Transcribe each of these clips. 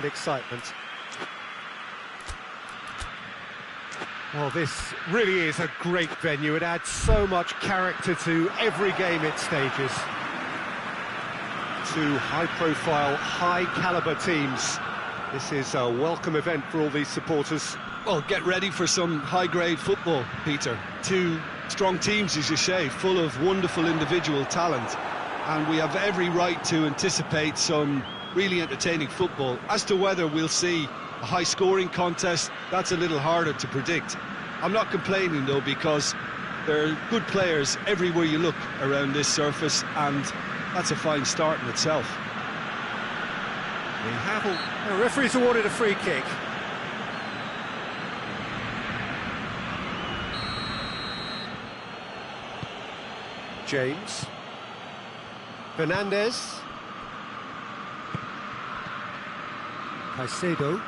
and excitement. Well, this really is a great venue. It adds so much character to every game it stages. Two high-profile, high-caliber teams. This is a welcome event for all these supporters. Well, get ready for some high-grade football, Peter. Two strong teams, as you say, full of wonderful individual talent. And we have every right to anticipate some really entertaining football. As to whether we'll see a high-scoring contest, that's a little harder to predict. I'm not complaining, though, because there are good players everywhere you look around this surface, and that's a fine start in itself. The referee's awarded a free kick. James. Fernandez. Caicedo.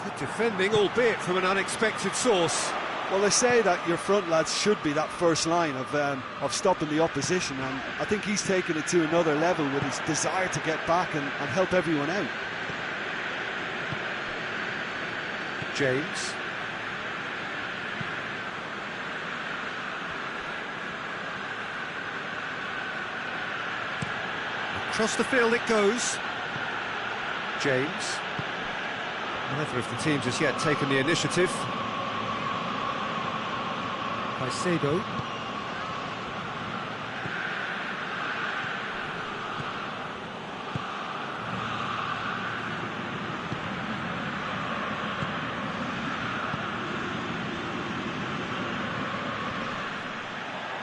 Good defending, albeit from an unexpected source. Well, they say that your front lads should be that first line of stopping the opposition, and I think he's taken it to another level with his desire to get back and help everyone out. James. Across the field it goes. James. Neither of the teams has yet taken the initiative. Caicedo.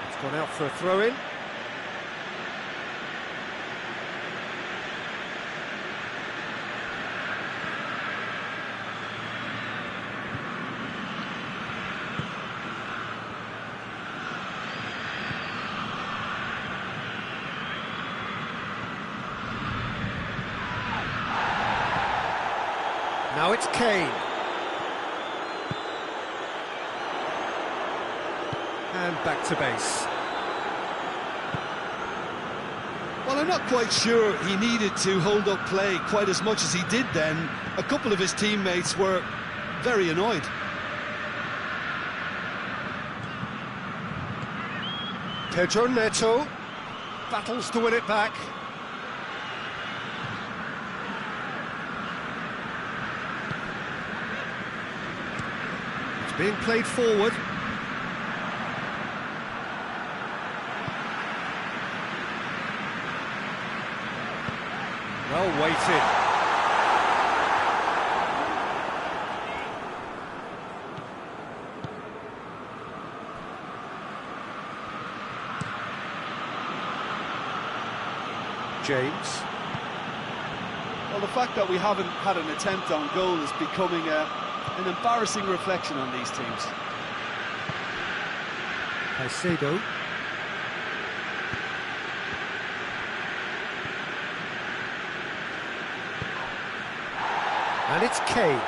It's gone out for a throw-in. Now it's Kien. And back to base. Well, I'm not quite sure he needed to hold up play quite as much as he did then. A couple of his teammates were very annoyed. Pedro Neto battles to win it back. Being played forward. Well weighted. James. Well, the fact that we haven't had an attempt on goal is becoming an embarrassing reflection on these teams. Caicedo. And it's Kien.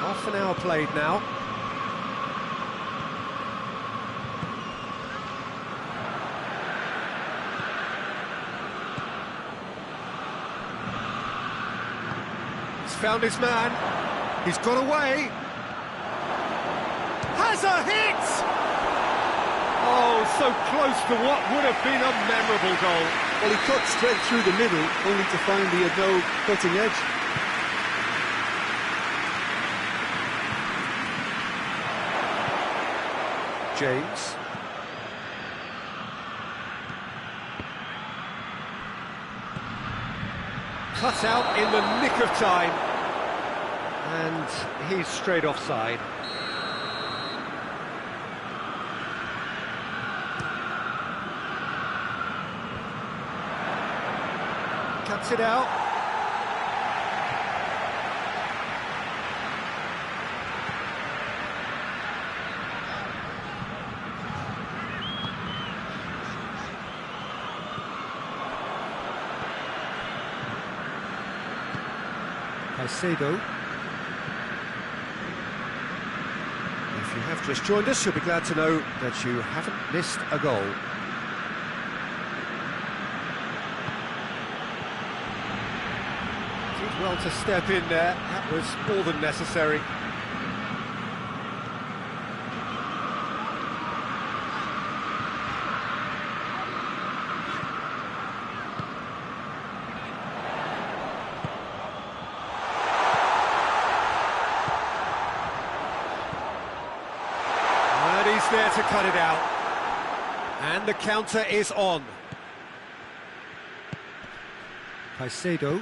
Half an hour played now. Found his man. He's got away. Has a hit! Oh, so close to what would have been a memorable goal. Well, he cut straight through the middle, only to find he had no cutting edge. James. Cut out in the nick of time. And he's straight offside. Cuts it out. Caicedo. If you have just joined us, you'll be glad to know that you haven't missed a goal. Did well to step in there, that was more than necessary. He's there to cut it out, and the counter is on. Caicedo,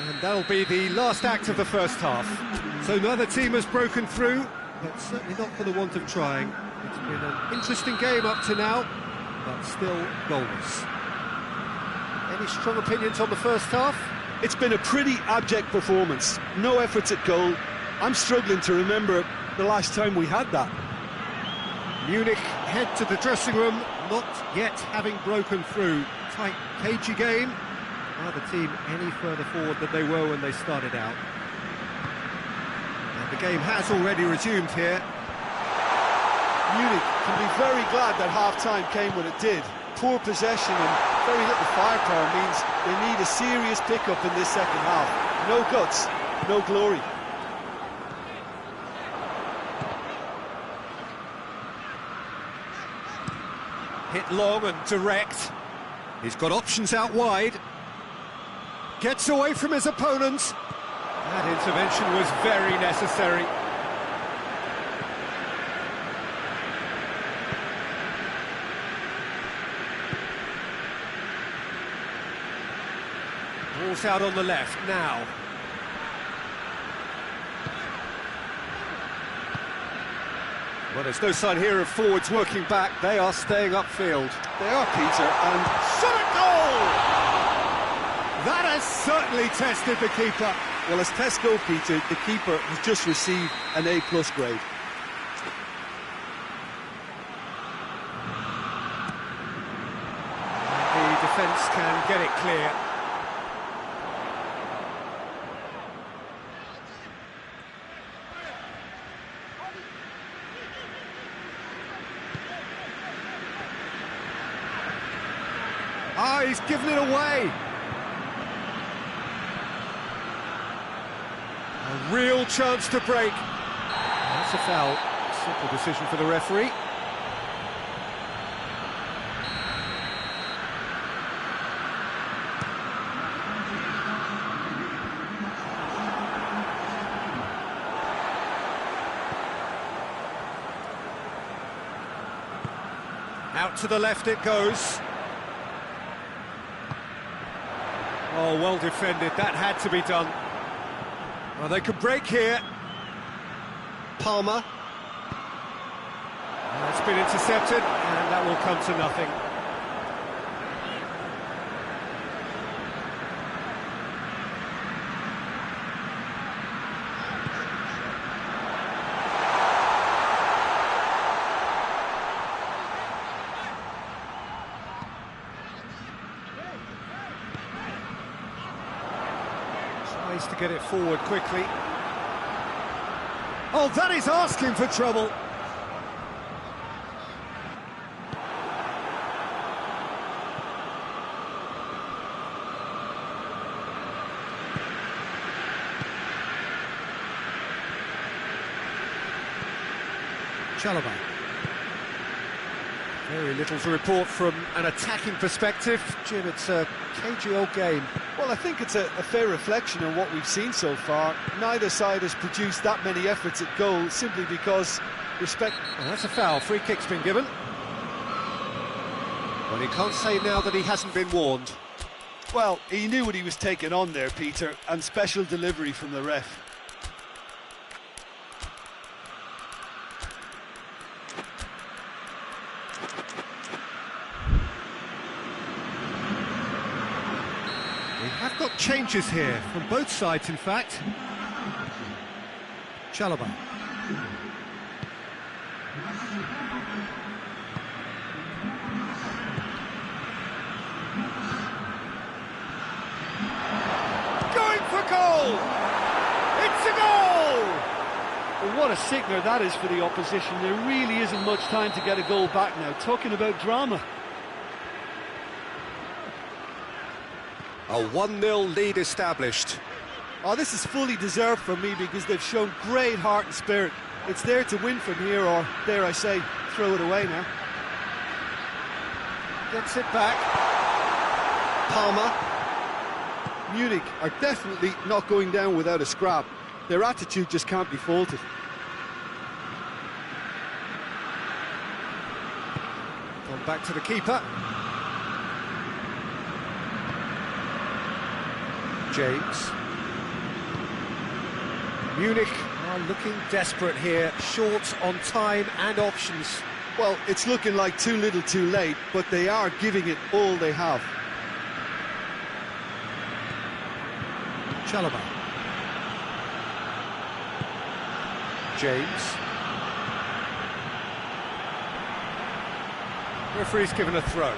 and that'll be the last act of the first half. So neither team has broken through, but certainly not for the want of trying. It's been an interesting game up to now, but still goalless. Any strong opinions on the first half? It's been a pretty abject performance. No efforts at goal. I'm struggling to remember the last time we had that. Munich head to the dressing room, not yet having broken through. Tight, cagey game. Neither team any further forward than they were when they started out. And the game has already resumed here. Munich can be very glad that half-time came when it did. Poor possession and very little firepower means they need a serious pickup in this second half. No guts, no glory. Hit long and direct. He's got options out wide. Gets away from his opponent. That intervention was very necessary. Ball's out on the left now. Well, there's no sign here of forwards working back. They are staying upfield. They are, Peter, and shot at goal! That has certainly tested the keeper. Well, as tests go, Peter, the keeper has just received an A+ grade. The defence can get it clear. Ah, he's given it away. A real chance to break. That's a foul. Simple decision for the referee. Out to the left it goes. Oh, well defended. That had to be done. Well, they could break here. Palmer. It's been intercepted, and that will come to nothing. Tries to get it forward quickly. Oh, that is asking for trouble. Chalobah. Very little to report from an attacking perspective. Jim, it's a cagey old game. Well, I think it's a fair reflection on what we've seen so far. Neither side has produced that many efforts at goal simply because respect... Oh, that's a foul. Free kick's been given. Well, he can't say now that he hasn't been warned. Well, he knew what he was taking on there, Peter, and special delivery from the ref. We have got changes here, from both sides in fact. Chalobah. Going for goal! It's a goal! what a sickener that is for the opposition. There really isn't much time to get a goal back now. Talking about drama. A 1-0 lead established. Oh, this is fully deserved for me because they've shown great heart and spirit. It's there to win from here, or, dare I say, throw it away now. Gets it back. Palmer. Munich are definitely not going down without a scrap. Their attitude just can't be faulted. On back to the keeper. James. Munich are looking desperate here, short on time and options. Well, it's looking like too little too late, but they are giving it all they have. Chalobah. James. Referee's given a throw.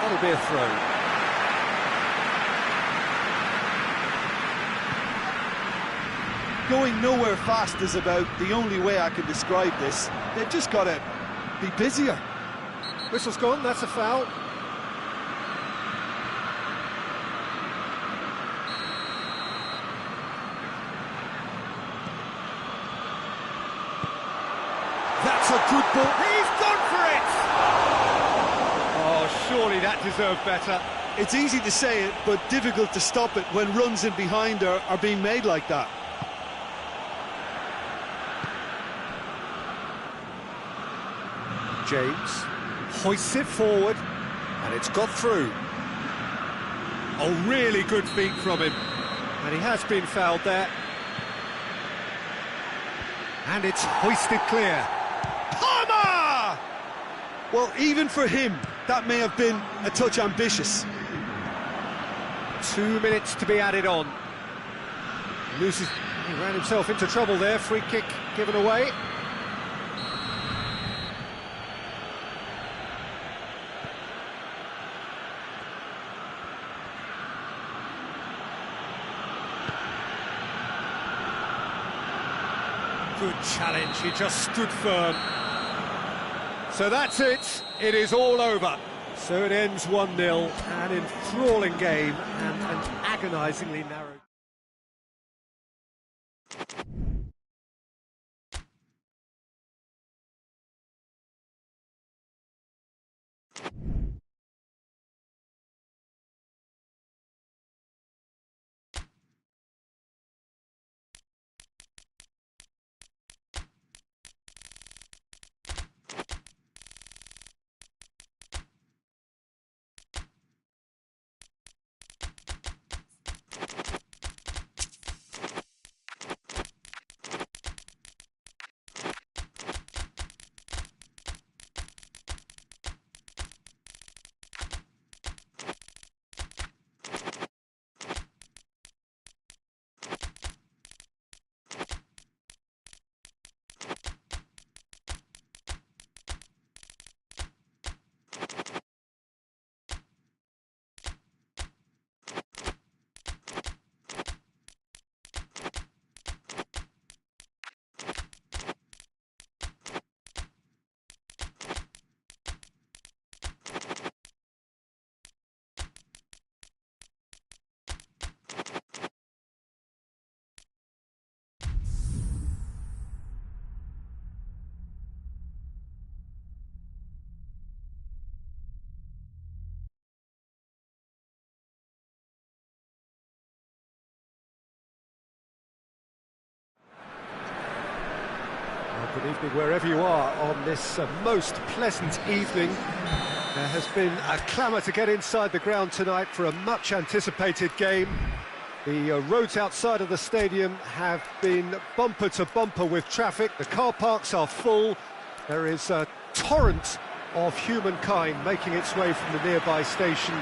That'll be a throw. Going nowhere fast is about the only way I can describe this. They've just got to be busier. Whistle's gone, that's a foul. That's a good ball. He's gone for it! Oh, surely that deserved better. It's easy to say it, but difficult to stop it when runs in behind are being made like that. James hoists it forward, and it's got through. Oh, really good feet from him. And he has been fouled there. And it's hoisted clear. Palmer! Well, even for him, that may have been a touch ambitious. 2 minutes to be added on. He ran himself into trouble there. Free kick given away. Good challenge, he just stood firm. So that's it, it is all over. So it ends 1-0, an enthralling game and an agonisingly narrow... Good evening wherever you are on this most pleasant evening. There has been a clamour to get inside the ground tonight for a much-anticipated game. The roads outside of the stadium have been bumper to bumper with traffic. The car parks are full. There is a torrent of humankind making its way from the nearby station,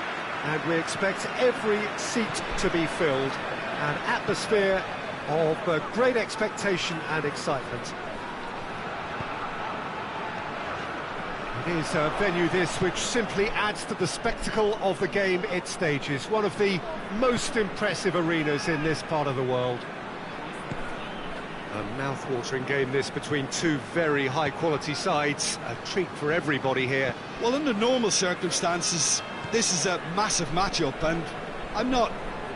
and we expect every seat to be filled. An atmosphere of great expectation and excitement. It is a venue this which simply adds to the spectacle of the game it stages. One of the most impressive arenas in this part of the world. A mouth-watering game this between two very high-quality sides. A treat for everybody here. Well, under normal circumstances, this is a massive matchup, and I'm not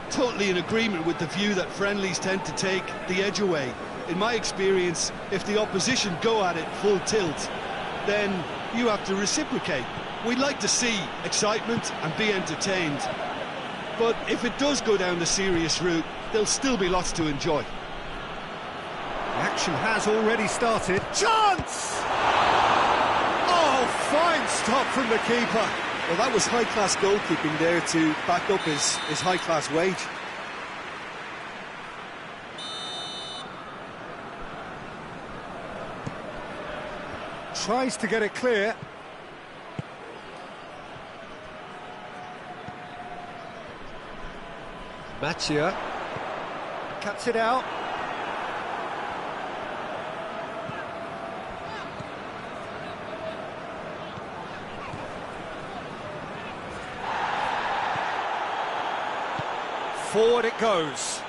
totally in agreement with the view that friendlies tend to take the edge away. In my experience, if the opposition go at it full tilt, then you have to reciprocate. We'd like to see excitement and be entertained, but if it does go down the serious route, there'll still be lots to enjoy. The action has already started. Chance! Oh, fine stop from the keeper. Well, that was high-class goalkeeping there to back up his high-class wage. Tries to get it clear. Mattia cuts it out. Forward it goes.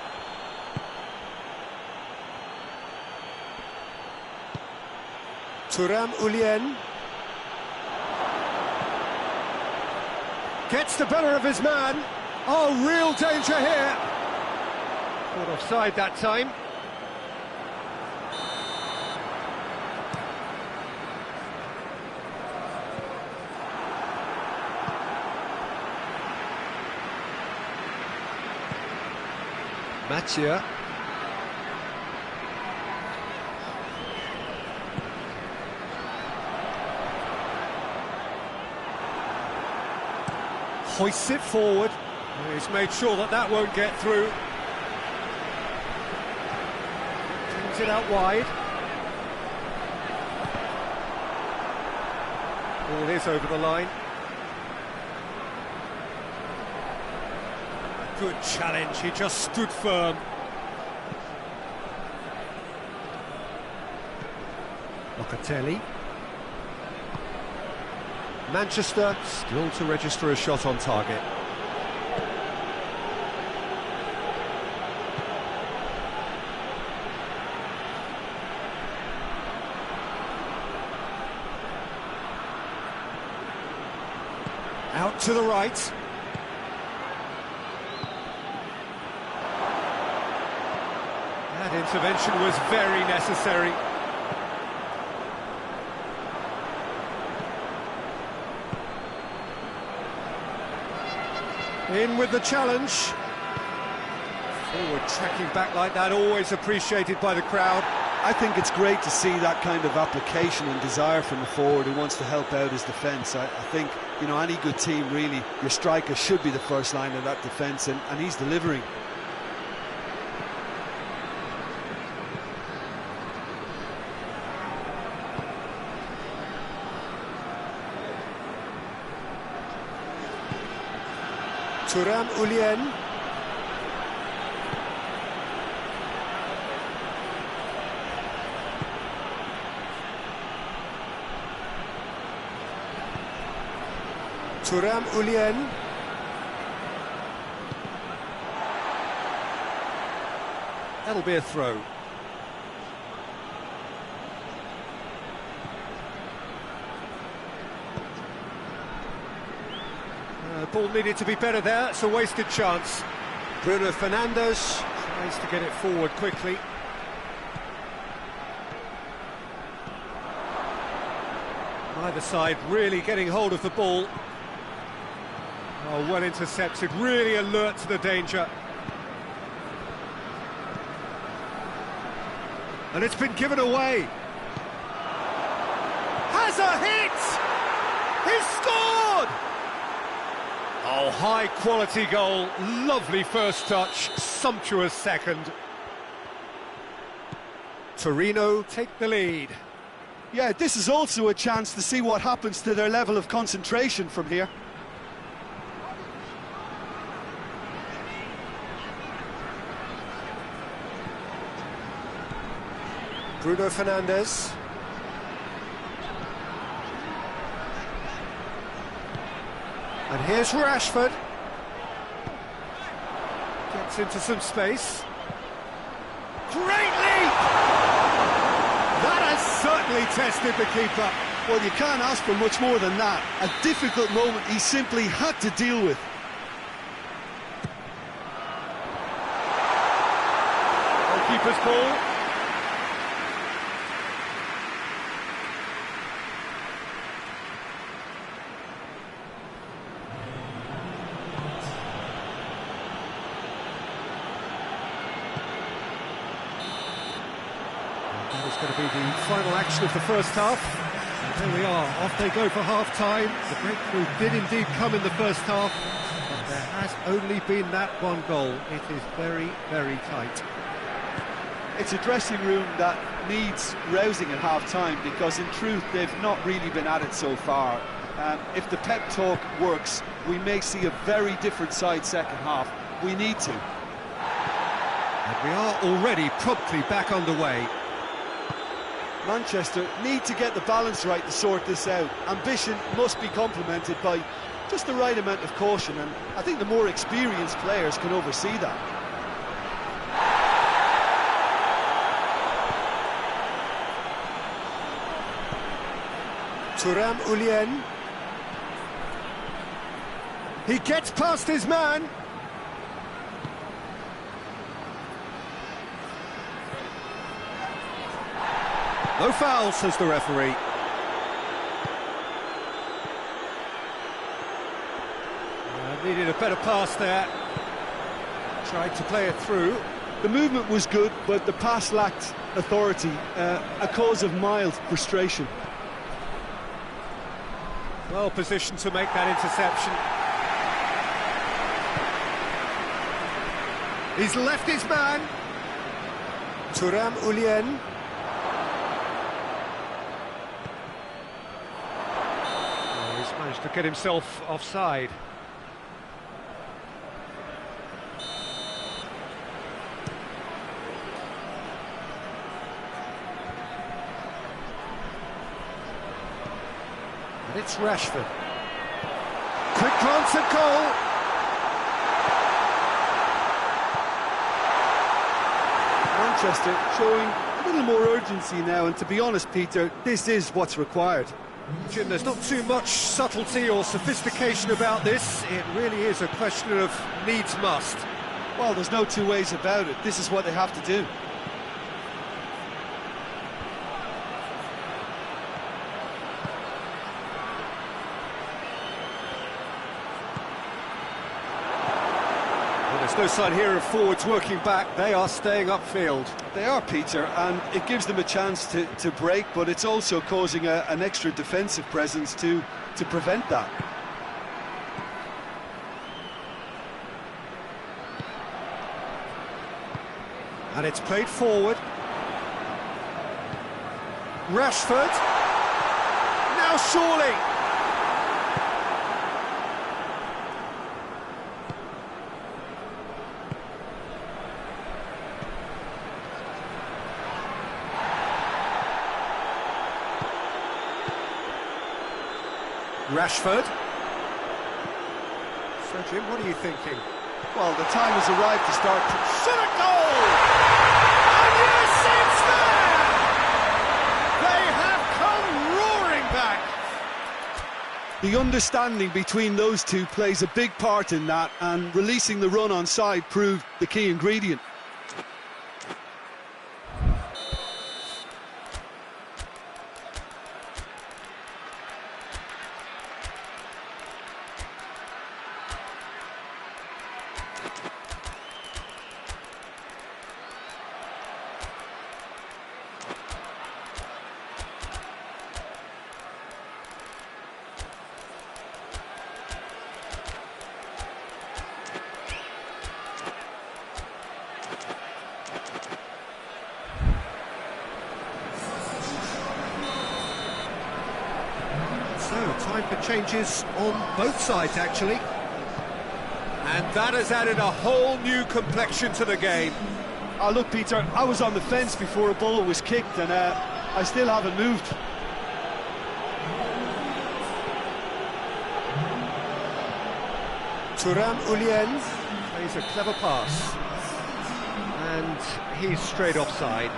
Dat09 gets the better of his man. Oh, real danger here. Caught offside that time. Mattia. Hoists it forward. He's made sure that that won't get through. Brings it out wide. Ball is over the line. Good challenge, he just stood firm. Locatelli. Manchester still to register a shot on target. Out to the right. That intervention was very necessary. In with the challenge. Forward tracking back like that, always appreciated by the crowd. I think it's great to see that kind of application and desire from the forward who wants to help out his defence. I think, you know, any good team, really, your striker should be the first line of that defence, and he's delivering. Dat09. Dat09. That'll be a throw. Ball needed to be better there, it's a wasted chance. Bruno Fernandes tries to get it forward quickly. Either side really getting hold of the ball. Oh, well intercepted, really alert to the danger. And it's been given away. Has a hit! He scored! Oh, high-quality goal, lovely first touch, sumptuous second. Torino take the lead. Yeah, this is also a chance to see what happens to their level of concentration from here. Bruno Fernandes. And here's Rashford. Gets into some space. Great leap! That has certainly tested the keeper. Well, you can't ask for much more than that. A difficult moment he simply had to deal with. Goalkeeper's ball. That is going to be the final action of the first half. And there we are, off they go for half-time. The breakthrough did indeed come in the first half, but there has only been that one goal. It is very, very tight. It's a dressing room that needs rousing at half-time, because in truth they've not really been at it so far. If the pep talk works, we may see a very different side second half. We need to. And we are already promptly back underway. Manchester need to get the balance right to sort this out. Ambition must be complemented by just the right amount of caution, and I think the more experienced players can oversee that. Thuram. He gets past his man. No foul, says the referee. Needed a better pass there. Tried to play it through. The movement was good, but the pass lacked authority, a cause of mild frustration. Well positioned to make that interception. He's left his man. Thuram. He's managed to get himself offside. And it's Rashford. Quick glance at goal. Manchester showing a little more urgency now, and to be honest, Peter, this is what's required. Jim, there's not too much subtlety or sophistication about this. It really is a question of needs must. Well, there's no two ways about it. This is what they have to do. Well, there's no sign here of forwards working back. They are staying upfield. They are, Peter, and it gives them a chance to break, but it's also causing an extra defensive presence to prevent that. And it's played forward. Rashford. Now surely. Rashford. So, Jim, what are you thinking? Well, the time has arrived to start. Shot a goal! And yes, it's there! They have come roaring back! The understanding between those two plays a big part in that, and releasing the run on side proved the key ingredient. The changes on both sides, actually. And that has added a whole new complexion to the game. Oh, look, Peter, I was on the fence before a ball was kicked, and I still haven't moved. Turan Ulien plays a clever pass. And he's straight offside.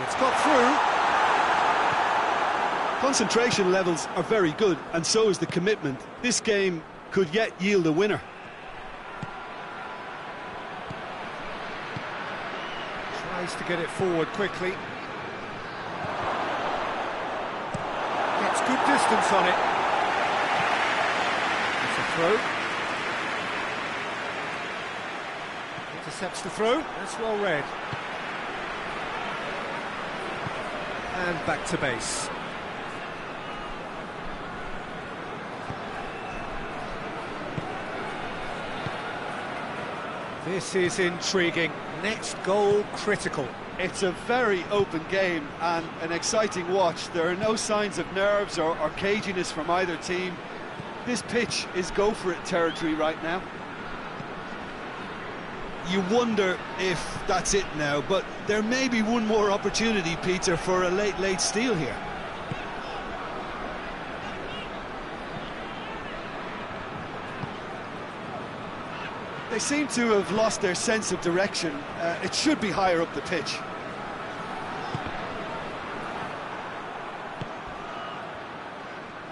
It's got through. Concentration levels are very good, and so is the commitment. This game could yet yield a winner. Tries to get it forward quickly. Gets good distance on it. It's a throw. Intercepts the throw. That's well read. And back to base. This is intriguing. Next goal critical. It's a very open game and an exciting watch. There are no signs of nerves or caginess from either team. This pitch is go-for-it territory right now. You wonder if that's it now, but there may be one more opportunity, Peter, for a late steal here. They seem to have lost their sense of direction. It should be higher up the pitch.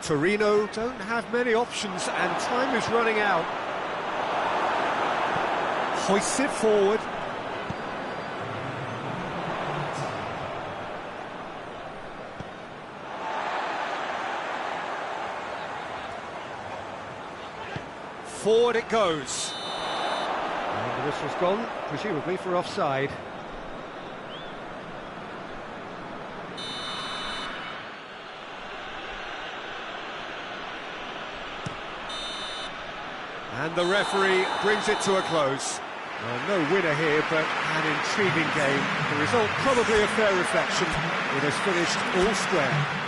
Torino don't have many options and time is running out. Hoists it forward. Forward it goes. And the whistle's gone, presumably for offside. And the referee brings it to a close. Well, no winner here, but an intriguing game. The result probably a fair reflection. It has finished all square.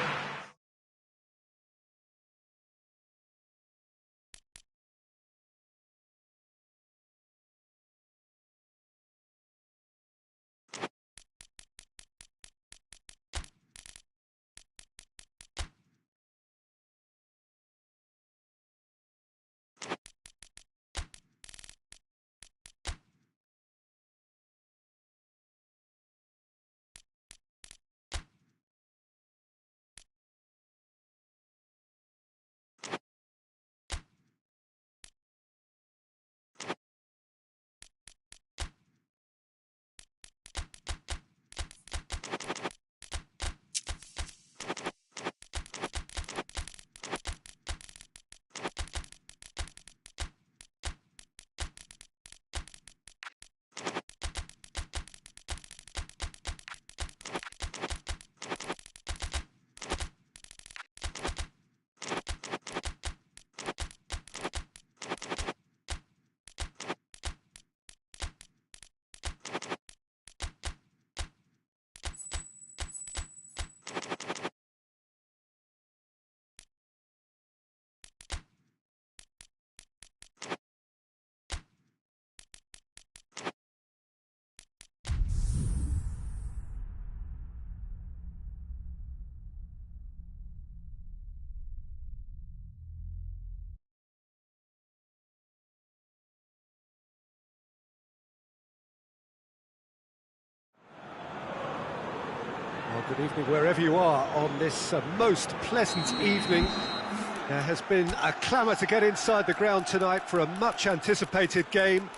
Well, good evening wherever you are on this most pleasant evening. There has been a clamour to get inside the ground tonight for a much-anticipated game.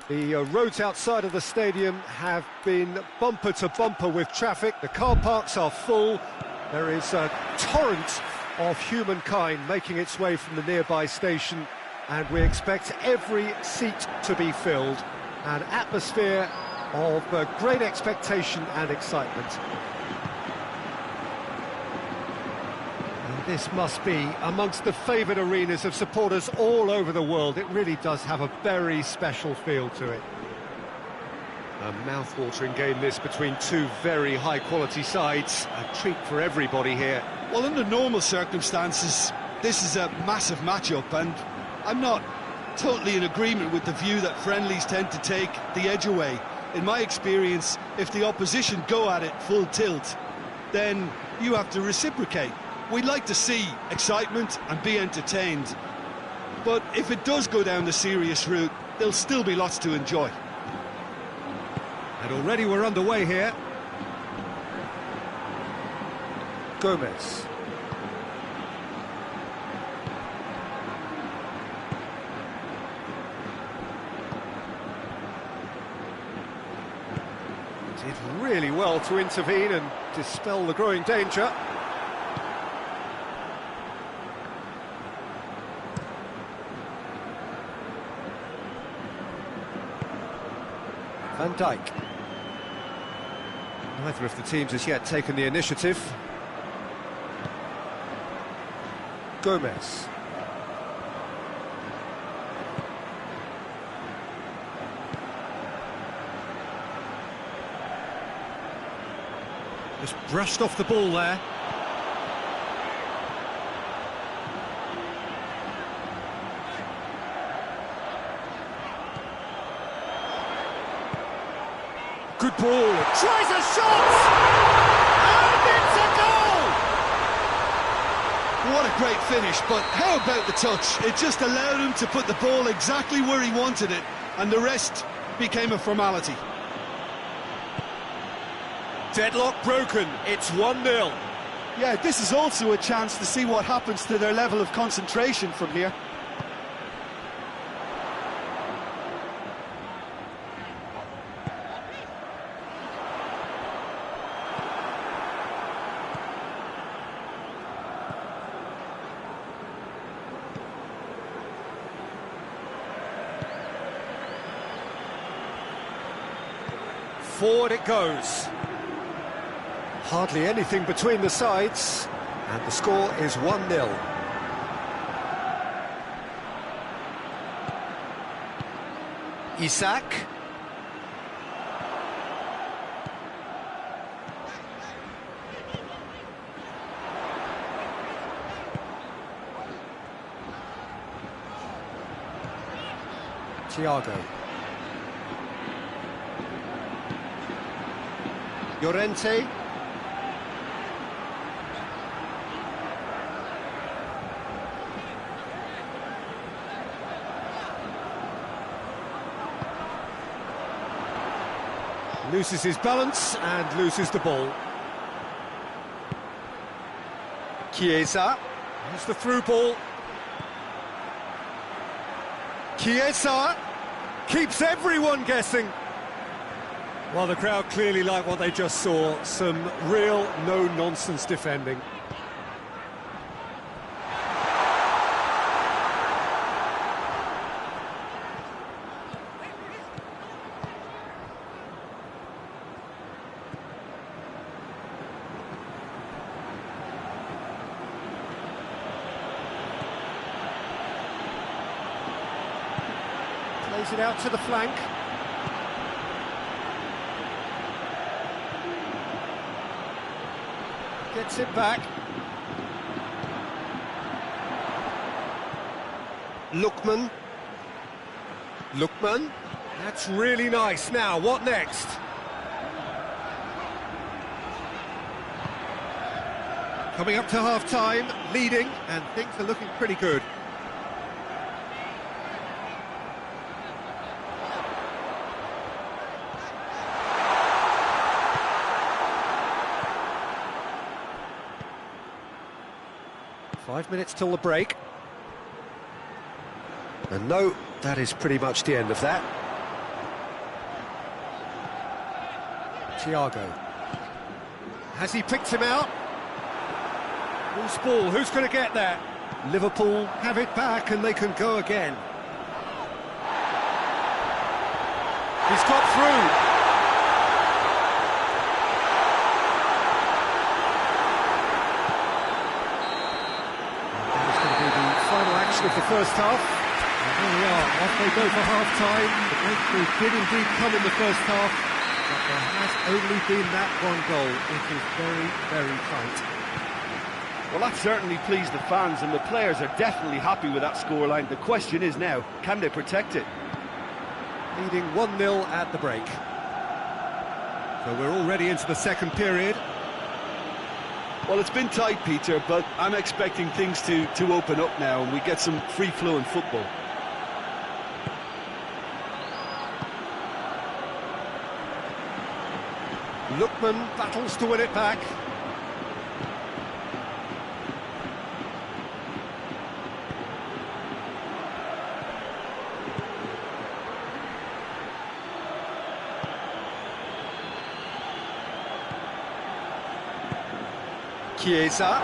The roads outside of the stadium have been bumper to bumper with traffic. The car parks are full. There is a torrent of humankind making its way from the nearby station, and we expect every seat to be filled. An atmosphere of great expectation and excitement. And this must be amongst the favoured arenas of supporters all over the world. It really does have a very special feel to it. A mouth-watering game this between two very high-quality sides. A treat for everybody here. Well, under normal circumstances, this is a massive matchup, and I'm not totally in agreement with the view that friendlies tend to take the edge away. In my experience, if the opposition go at it full tilt, then you have to reciprocate. We'd like to see excitement and be entertained, but if it does go down the serious route, there'll still be lots to enjoy. And already we're underway here. Gomez. Did really well to intervene and dispel the growing danger. Van Dijk. Neither of the teams has yet taken the initiative. Gomez. Just brushed off the ball there. Good ball. Tries a shot! And it's a goal! What a great finish, but how about the touch? It just allowed him to put the ball exactly where he wanted it, and the rest became a formality. Deadlock broken, it's 1-0. Yeah, this is also a chance to see what happens to their level of concentration from here. Forward it goes. Hardly anything between the sides, and the score is 1-0. Isak. Thiago. Llorente. Loses his balance and loses the ball. Chiesa. Here's the through ball. Chiesa keeps everyone guessing. Well, the crowd clearly like what they just saw. Some real no-nonsense defending. Plays it out to the flank. Gets it back. Lookman. That's really nice. Now, what next? Coming up to half-time, leading, and things are looking pretty good. Five minutes till the break. And no, that is pretty much the end of that. Thiago. Has he picked him out? Loose ball, who's going to get that? Liverpool have it back and they can go again. He's got through. That's going to be the final action of the first half. And here we are, off they go for half-time. The breakthrough did indeed come in the first half, but there has only been that one goal. It is very, very tight. Well, that certainly pleased the fans, and the players are definitely happy with that scoreline. The question is now, can they protect it? Leading 1-0 at the break. So we're already into the second period. Well, it's been tight, Peter, but I'm expecting things to open up now and we get some free-flowing football. Lookman battles to win it back. Chiesa.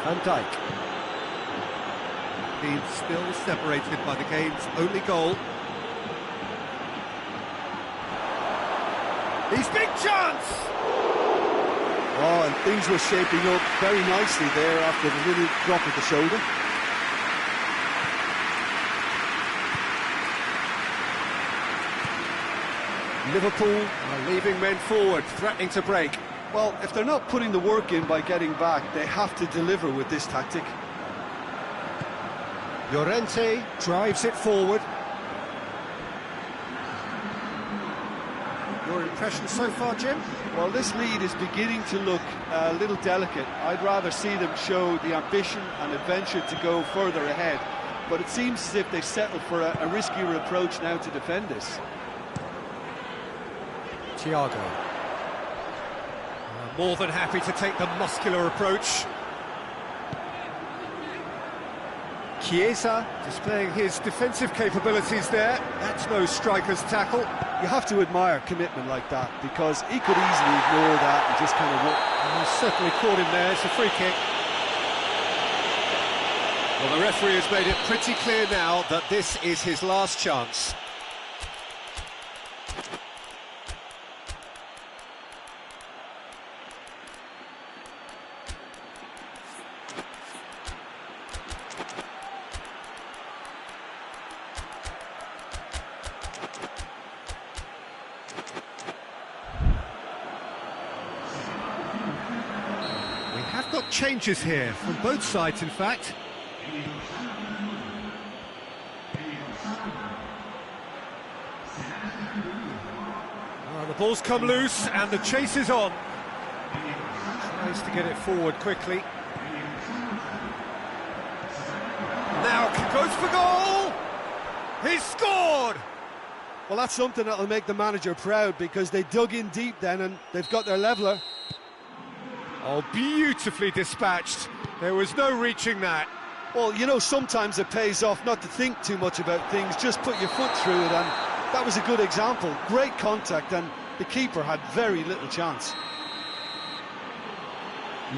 Van Dijk. He's still separated by the game's only goal. He's big chance! Oh, and things were shaping up very nicely there after the little drop of the shoulder. Liverpool are leaving men forward, threatening to break. Well, if they're not putting the work in by getting back, they have to deliver with this tactic. Llorente drives it forward. Your impression so far, Jim? Well, this lead is beginning to look a little delicate. I'd rather see them show the ambition and adventure to go further ahead. But it seems as if they've settled for a riskier approach now to defend this. Thiago. More than happy to take the muscular approach. Chiesa displaying his defensive capabilities there. That's no striker's tackle. You have to admire commitment like that, because he could easily ignore that and just kind of walk. He's certainly caught him there. It's a free kick. Well, the referee has made it pretty clear now that this is his last chance. Have got changes here from both sides, in fact. The ball's come loose and the chase is on. Tries to get it forward quickly. Now goes for goal. He's scored. Well, that's something that'll make the manager proud, because they dug in deep then and they've got their leveller. Oh, beautifully dispatched. There was no reaching that. Well, you know, sometimes it pays off not to think too much about things, just put your foot through it, and that was a good example. Great contact, and the keeper had very little chance.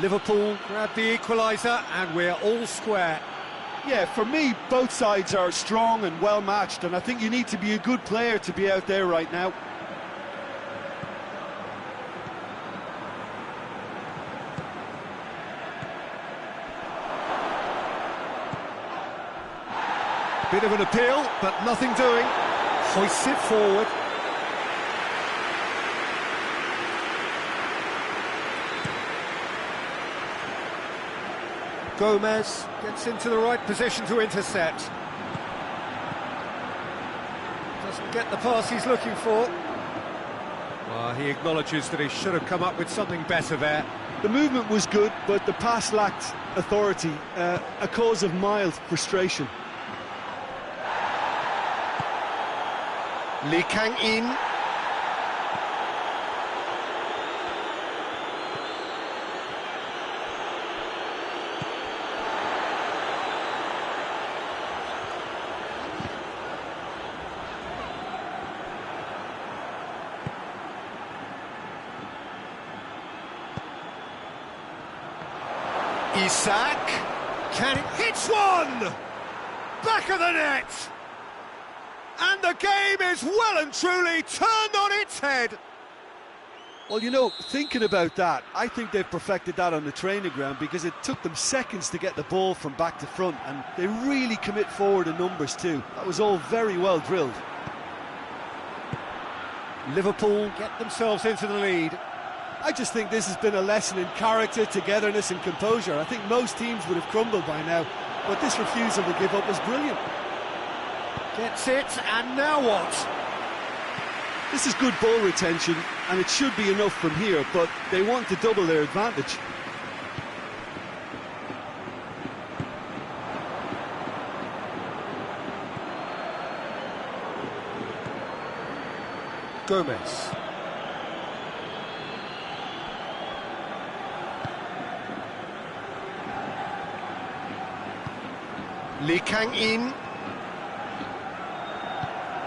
Liverpool grabbed the equaliser, and we're all square. Yeah, for me, both sides are strong and well matched, and I think you need to be a good player to be out there right now. Bit of an appeal, but nothing doing. Hoists it forward. Gomez gets into the right position to intercept. Doesn't get the pass he's looking for. Well, he acknowledges that he should have come up with something better there. The movement was good, but the pass lacked authority, a cause of mild frustration. Lee Kang-in. Isak, can it hits one! Back of the net! And the game is well and truly turned on its head. Well, you know, thinking about that, I think they've perfected that on the training ground, because it took them seconds to get the ball from back to front, and they really commit forward in numbers too. That was all very well drilled. Liverpool get themselves into the lead. I just think this has been a lesson in character, togetherness and composure. I think most teams would have crumbled by now, but this refusal to give up was brilliant. Gets it, and now what? This is good ball retention, and it should be enough from here, but they want to double their advantage. Gomez. Kien.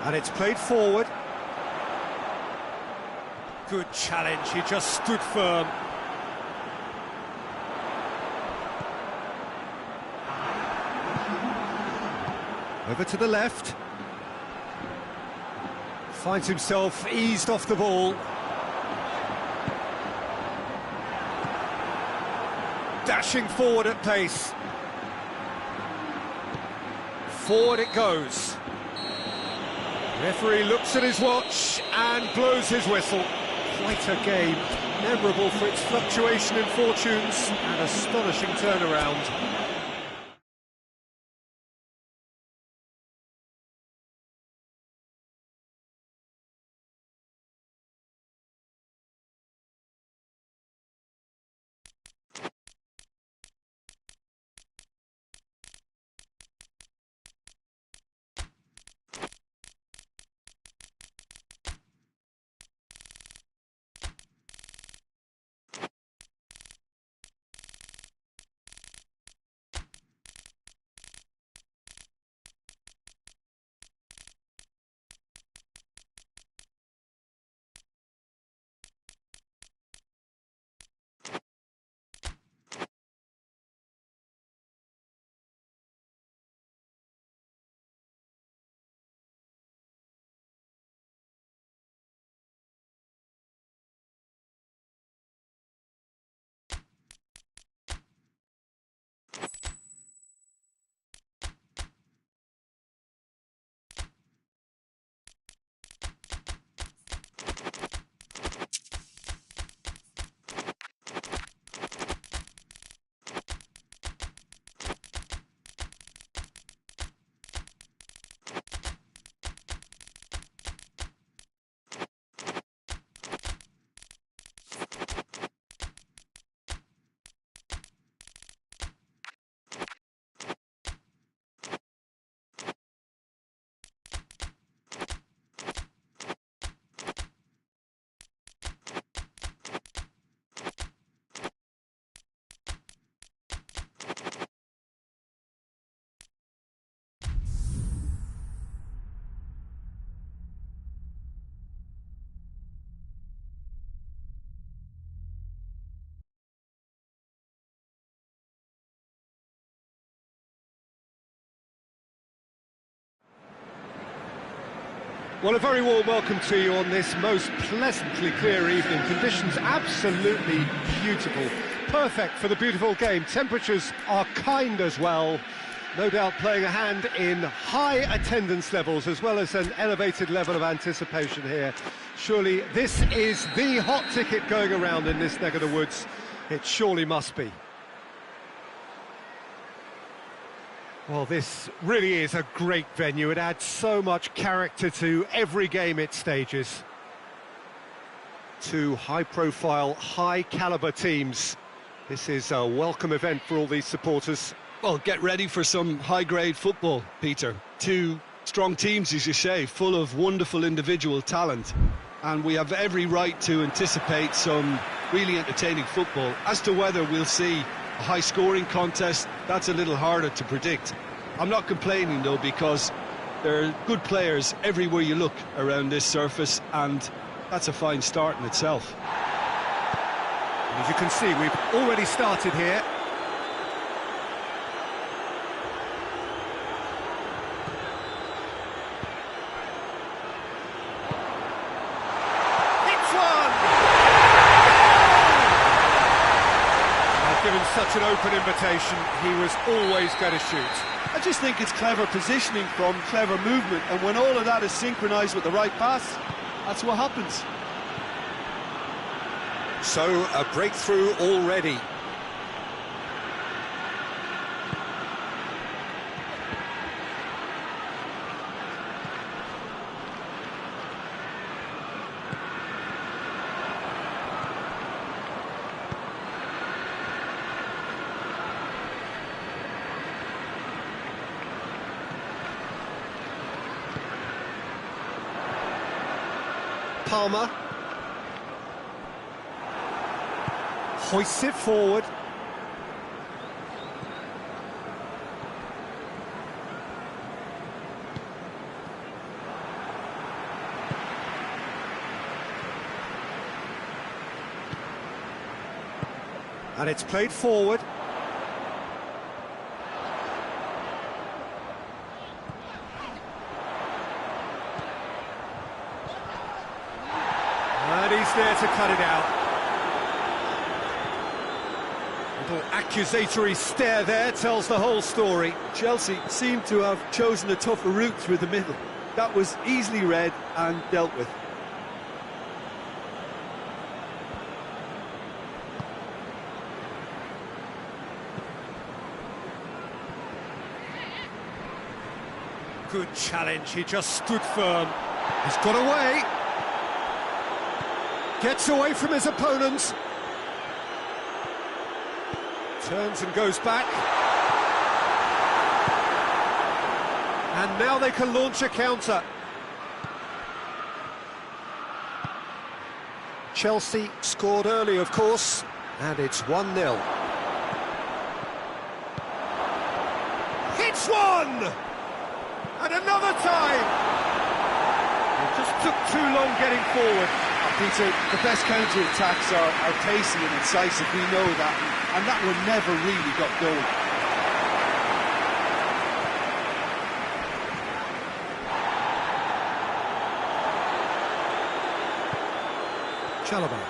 And it's played forward. Good challenge, he just stood firm. Over to the left. Finds himself eased off the ball. Dashing forward at pace. Forward it goes. Referee looks at his watch and blows his whistle. Quite a game, memorable for its fluctuation in fortunes and astonishing turnaround. Well, a very warm welcome to you on this most pleasantly clear evening. Conditions absolutely beautiful. Perfect for the beautiful game. Temperatures are kind as well. No doubt playing a hand in high attendance levels as well as an elevated level of anticipation here. Surely this is the hot ticket going around in this neck of the woods. It surely must be. Well, this really is a great venue. It adds so much character to every game it stages. Two high-profile, high-caliber teams. This is a welcome event for all these supporters. Well, get ready for some high-grade football, Peter. Two strong teams, as you say, full of wonderful individual talent. And we have every right to anticipate some really entertaining football. As to whether we'll see a high-scoring contest, that's a little harder to predict. I'm not complaining, though, because there are good players everywhere you look around this surface, and that's a fine start in itself. As you can see, we've already started here. open invitation. He was always going to shoot. I just think it's clever positioning from clever movement, and when all of that is synchronised with the right pass, that's what happens. So, a breakthrough already. Palmer hoists it forward. And it's played forward. And he's there to cut it out. Little accusatory stare there tells the whole story. Chelsea seem to have chosen a tougher route through the middle. That was easily read and dealt with. Good challenge, he just stood firm. He's got away. Gets away from his opponents. Turns and goes back. And now they can launch a counter. Chelsea scored early, of course, and it's 1-0. Hits one! And another time! It just took too long getting forward. Peter, the best counter-attacks are pacey and incisive, we know that, and that one never really got going. Chalobah.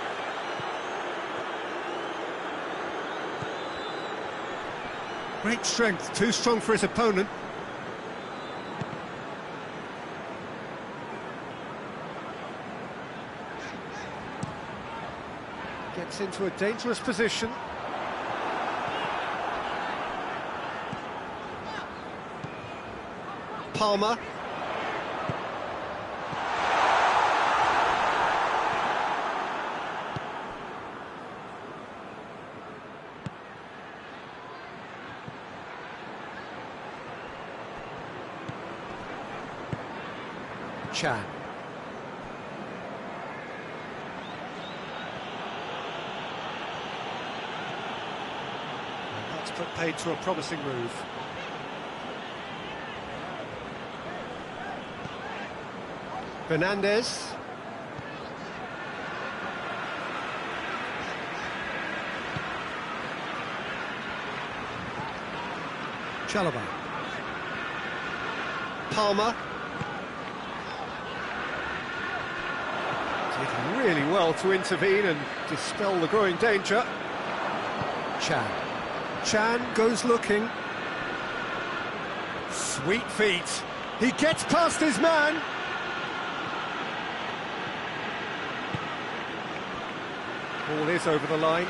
Great strength, too strong for his opponent. Gets into a dangerous position. Palmer. Kien. Put paid to a promising move. Fernandez. Chalobah. Palmer. Did really well to intervene and dispel the growing danger. Kien. Kien goes looking. Sweet feet. He gets past his man. Ball is over the line.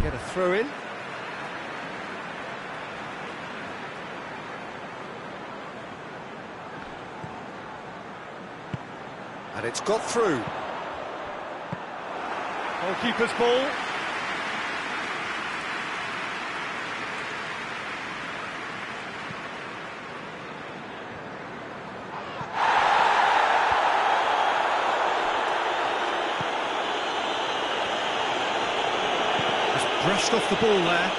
Get a throw in. And it's got through. Goalkeeper's ball. Brushed off the ball there.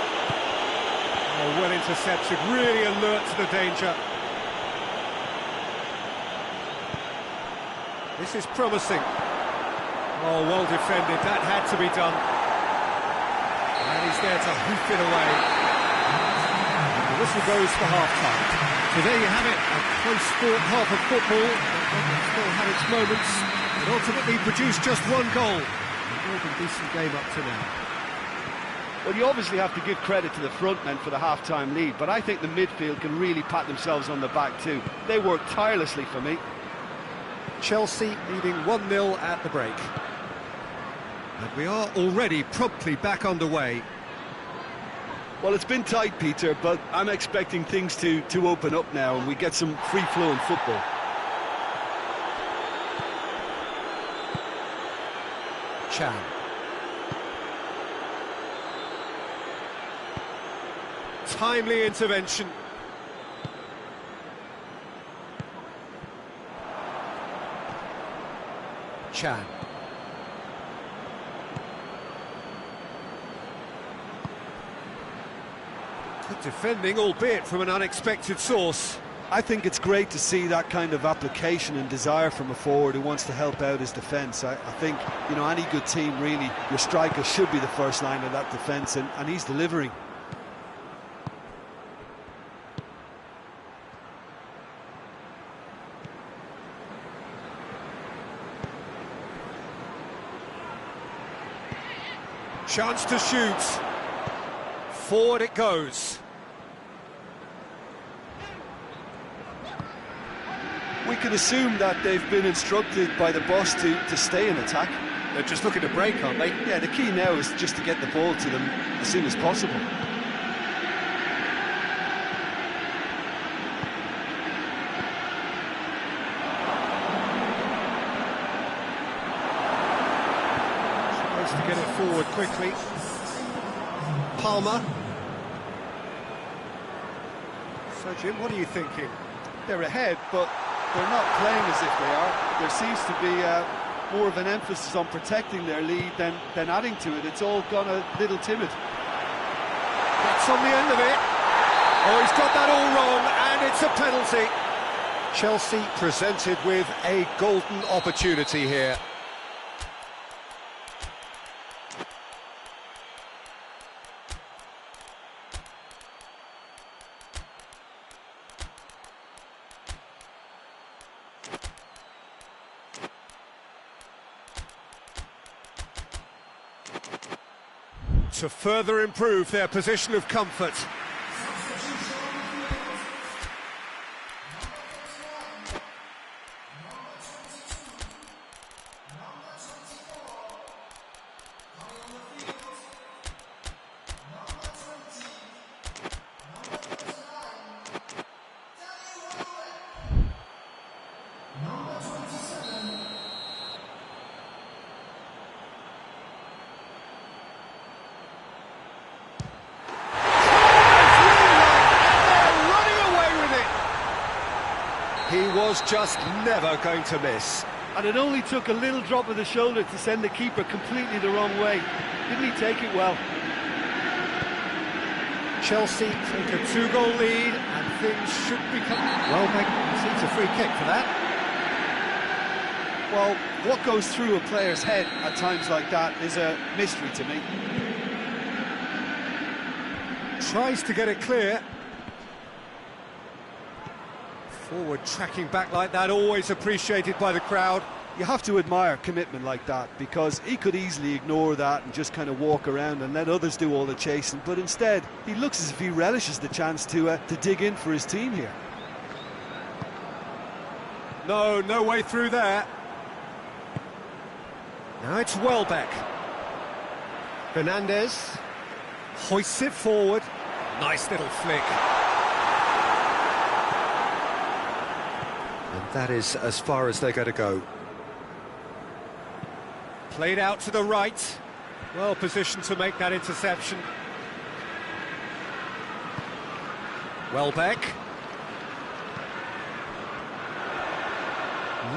Oh, well intercepted, really alert to the danger. This is promising. Oh, well defended, that had to be done. he's there to hoof it away. And the whistle goes for half-time. So there you have it, a close-fought half of football, but still had its moments, and ultimately produced just one goal. A more than decent game up to now. Well, you obviously have to give credit to the front men for the half-time lead, but I think the midfield can really pat themselves on the back too. They worked tirelessly for me. Chelsea leading 1-0 at the break. And we are already promptly back underway. Well, it's been tight, Peter, but I'm expecting things to open up now and we get some free-flowing football. Kien. Timely intervention. Kien. Good defending, albeit from an unexpected source. I think it's great to see that kind of application and desire from a forward who wants to help out his defence. I think, you know, any good team, really, your striker should be the first line of that defence, and he's delivering. Chance to shoot. Forward it goes. We can assume that they've been instructed by the boss to stay in attack. They're just looking to break, aren't they? Yeah, the key now is just to get the ball to them as soon as possible. Tries to get it forward quickly. Palmer. So, Jim, what are you thinking? They're ahead, but they're not playing as if they are. There seems to be more of an emphasis on protecting their lead than adding to it. It's all gone a little timid. Gets on the end of it. Oh, he's got that all wrong, and it's a penalty. Chelsea presented with a golden opportunity here. To further improve their position of comfort. He was just never going to miss. And it only took a little drop of the shoulder to send the keeper completely the wrong way. Didn't he take it well? Chelsea take a 2-goal lead and things should become... Well, seems a free kick for that. Well, what goes through a player's head at times like that is a mystery to me. Tries to get it clear. Forward tracking back like that, always appreciated by the crowd. You have to admire commitment like that, because he could easily ignore that and just kind of walk around and let others do all the chasing, but instead he looks as if he relishes the chance to dig in for his team here. No way through there. Now it's Welbeck. Fernandez hoists it forward. Nice little flick. And that is as far as they're going to go. Played out to the right. Well positioned to make that interception. Welbeck.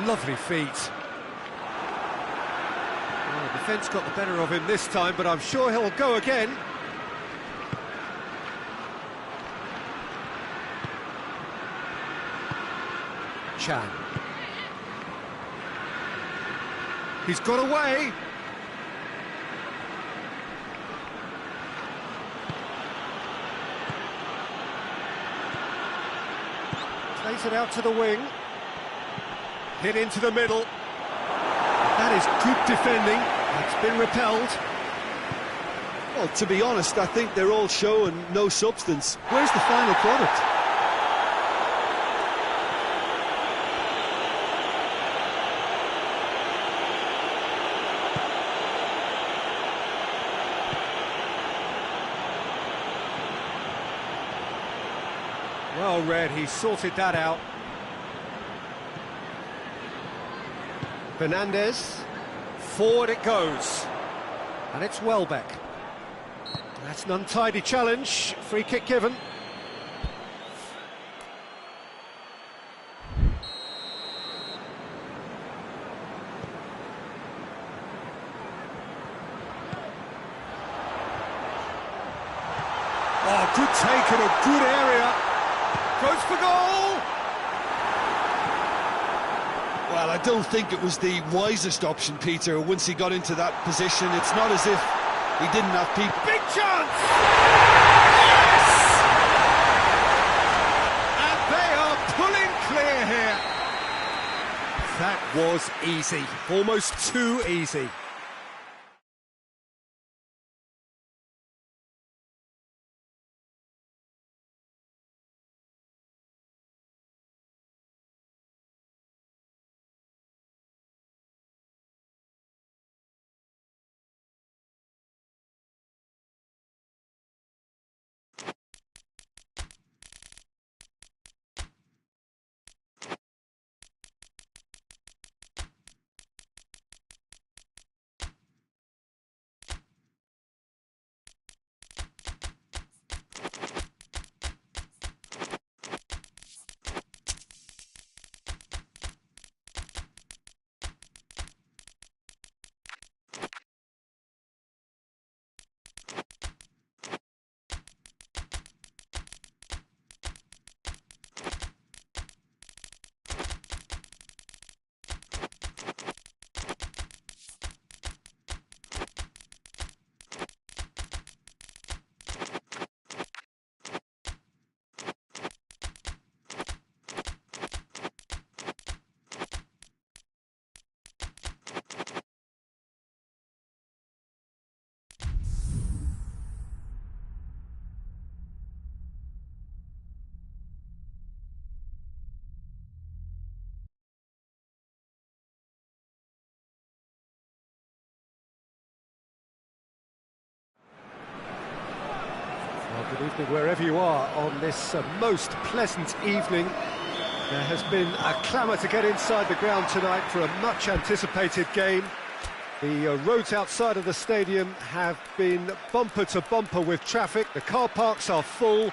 Lovely feet. Well, the defence got the better of him this time, but I'm sure he'll go again. Kien. He's got away. Plays it out to the wing. Hit into the middle. That is good defending. It's been repelled. Well, to be honest, I think they're all show and no substance. Where's the final product? Well read, he sorted that out. Fernandez, forward it goes, and it's Welbeck. That's an untidy challenge, free kick given. Oh, good take in a good area. Goes for goal! Well, I don't think it was the wisest option, Peter, once he got into that position. It's not as if he didn't have people. Big chance! Yes! And they are pulling clear here. That was easy, almost too easy. Well, good evening wherever you are on this most pleasant evening. There has been a clamour to get inside the ground tonight for a much anticipated game. The roads outside of the stadium have been bumper to bumper with traffic. The car parks are full.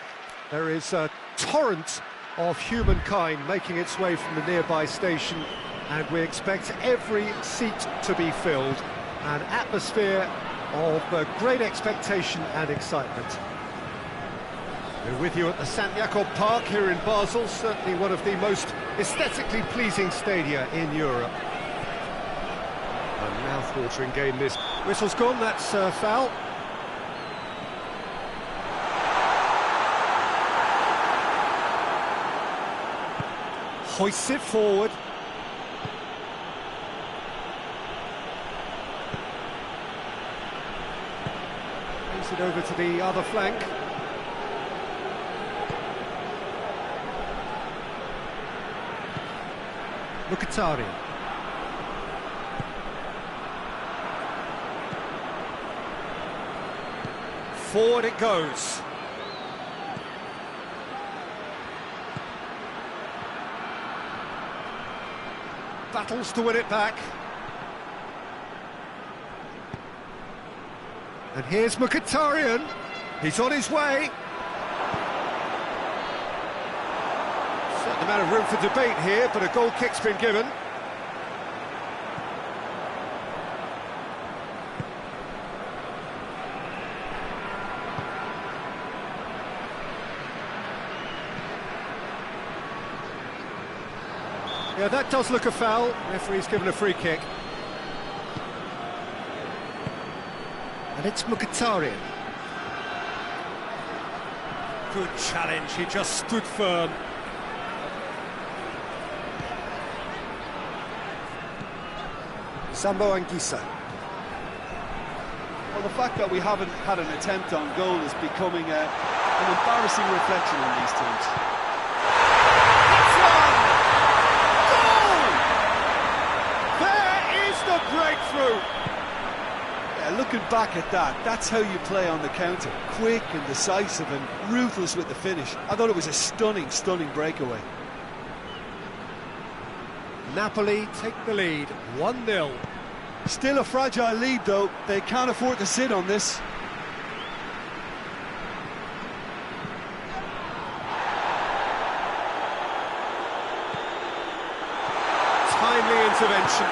There is a torrent of humankind making its way from the nearby station, and we expect every seat to be filled. An atmosphere of great expectation and excitement. We're with you at the St Jakob Park here in Basel, certainly one of the most aesthetically pleasing stadia in Europe. A mouth-watering game this. Whistle's gone, that's foul. Hoists it forward. Brings it over to the other flank. Mkhitaryan. Forward it goes. Battles to win it back. And here's Mkhitaryan. He's on his way. Certain amount of room for debate here, but a goal kick's been given. Yeah, that does look a foul. Referee's given a free kick. And it's Mkhitaryan. Good challenge, he just stood firm. Sambo Anguissa. Well, the fact that we haven't had an attempt on goal is becoming an embarrassing reflection on these teams. That's one! Goal! There is the breakthrough! Yeah, looking back at that, that's how you play on the counter. Quick and decisive and ruthless with the finish. I thought it was a stunning, stunning breakaway. Napoli take the lead, 1-0. Still a fragile lead, though. They can't afford to sit on this. Timely intervention.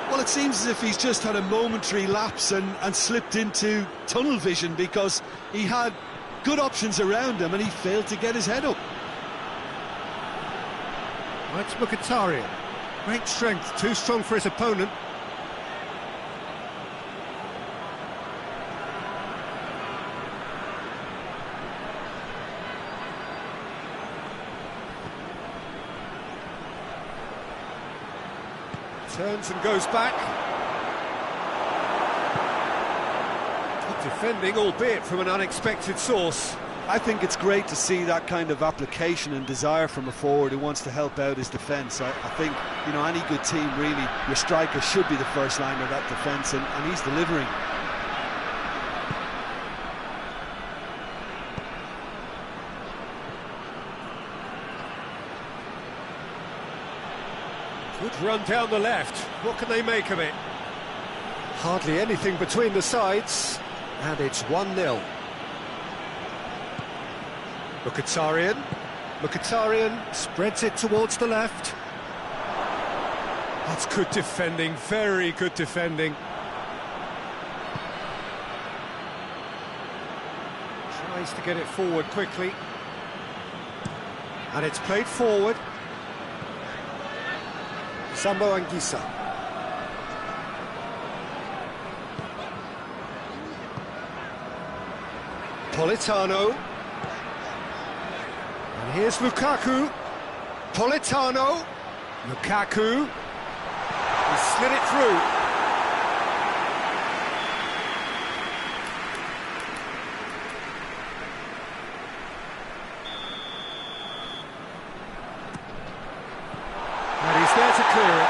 Well, it seems as if he's just had a momentary lapse and slipped into tunnel vision, because he had good options around him and he failed to get his head up. It's Mkhitaryan. Great strength, too strong for his opponent. Turns and goes back. Good defending, albeit from an unexpected source. I think it's great to see that kind of application and desire from a forward who wants to help out his defence. I think, you know, any good team, really, your striker should be the first line of that defence, and he's delivering. Good run down the left. What can they make of it? Hardly anything between the sides, and it's 1-0. Mkhitaryan. Mkhitaryan spreads it towards the left. That's good defending, very good defending. Tries to get it forward quickly. And it's played forward. Sambo Anguissa. Politano. And here's Lukaku. Politano. Lukaku. He slid it through. And he's there to clear it.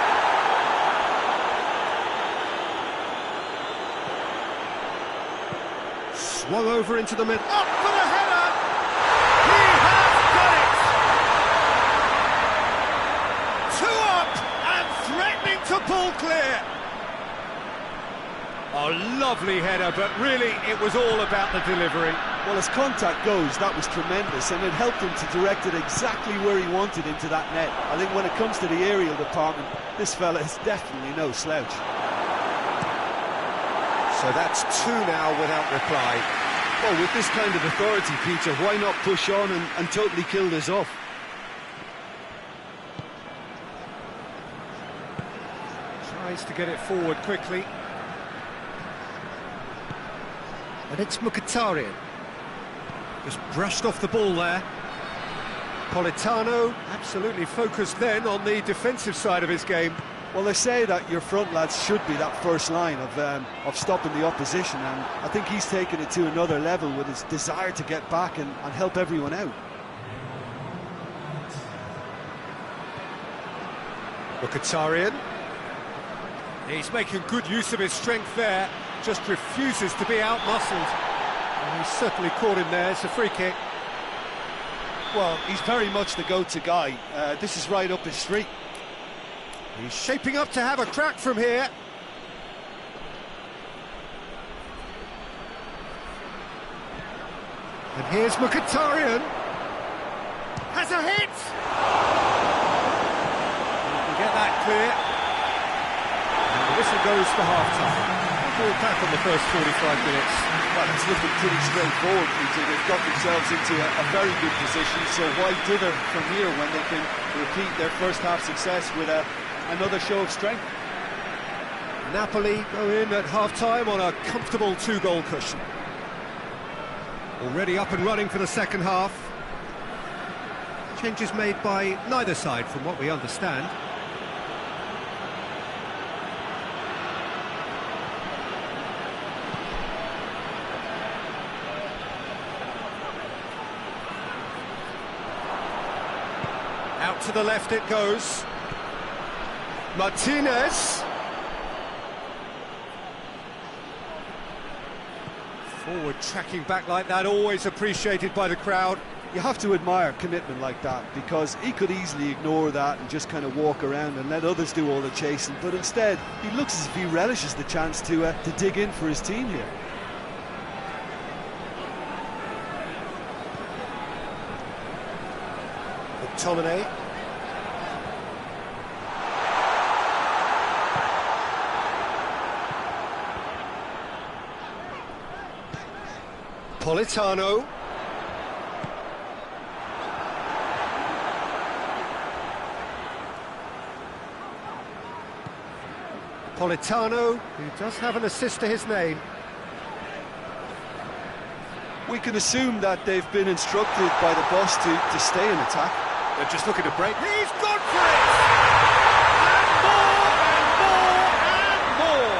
Swung over into the middle. Up for the header! He has done it! 2 up and threatening to pull clear. A lovely header, but really it was all about the delivery. Well, as contact goes, that was tremendous, and it helped him to direct it exactly where he wanted into that net. I think when it comes to the aerial department, this fella is definitely no slouch. So that's 2 now without reply. Well, with this kind of authority, Peter, why not push on and totally kill this off? Tries to get it forward quickly. And it's Mkhitaryan. Just brushed off the ball there. Politano absolutely focused then on the defensive side of his game. Well, they say that your front lads should be that first line of stopping the opposition, and I think he's taken it to another level with his desire to get back and help everyone out. Mkhitaryan. He's making good use of his strength there, just refuses to be out-muscled. And he's certainly caught him there. It's a free kick. Well, he's very much the go-to guy. This is right up his street. He's shaping up to have a crack from here. And here's Mkhitaryan. Has a hit! You can get that clear. And the whistle goes for half-time. Ball back on the first 45 minutes. Well, it's looking pretty straightforward, Peter. They've got themselves into a very good position, so why dither from here when they can repeat their first half success with another show of strength? Napoli go in at half-time on a comfortable 2-goal cushion. Already up and running for the second half. Changes made by neither side, from what we understand. Out to the left it goes. Martinez. Forward tracking back like that, always appreciated by the crowd. You have to admire commitment like that, because he could easily ignore that and just kind of walk around and let others do all the chasing, but instead he looks as if he relishes the chance to dig in for his team here. McTominay. Politano. Politano, who does have an assist to his name. We can assume that they've been instructed by the boss to stay in attack. They're just looking to break. He's gone for it! And more and more and more!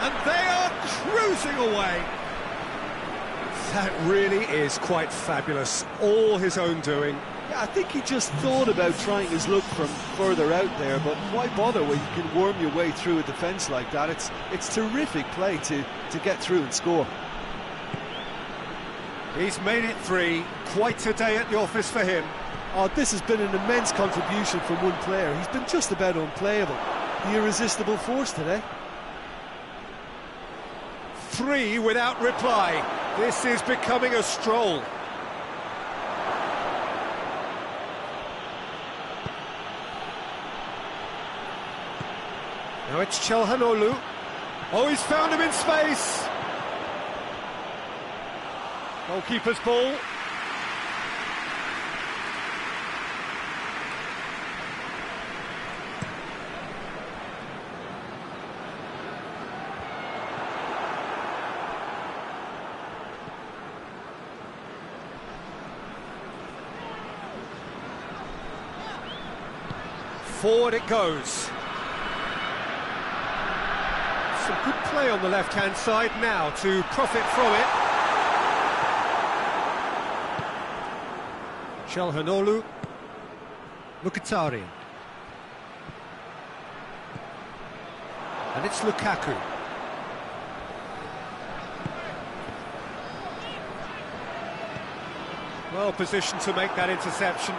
And they are cruising away. That really is quite fabulous. All his own doing. Yeah, I think he just thought about trying his luck from further out there, but why bother when you can worm your way through a defence like that? It's terrific play to get through and score. He's made it 3. Quite a day at the office for him. Oh, this has been an immense contribution from one player. He's been just about unplayable. The irresistible force today. 3 without reply. This is becoming a stroll. Now it's Çalhanoğlu. Oh, he's found him in space. Goalkeeper's ball. Forward it goes. Some good play on the left-hand side now to profit from it. Çalhanoğlu. Mkhitaryan. And it's Lukaku. Well positioned to make that interception.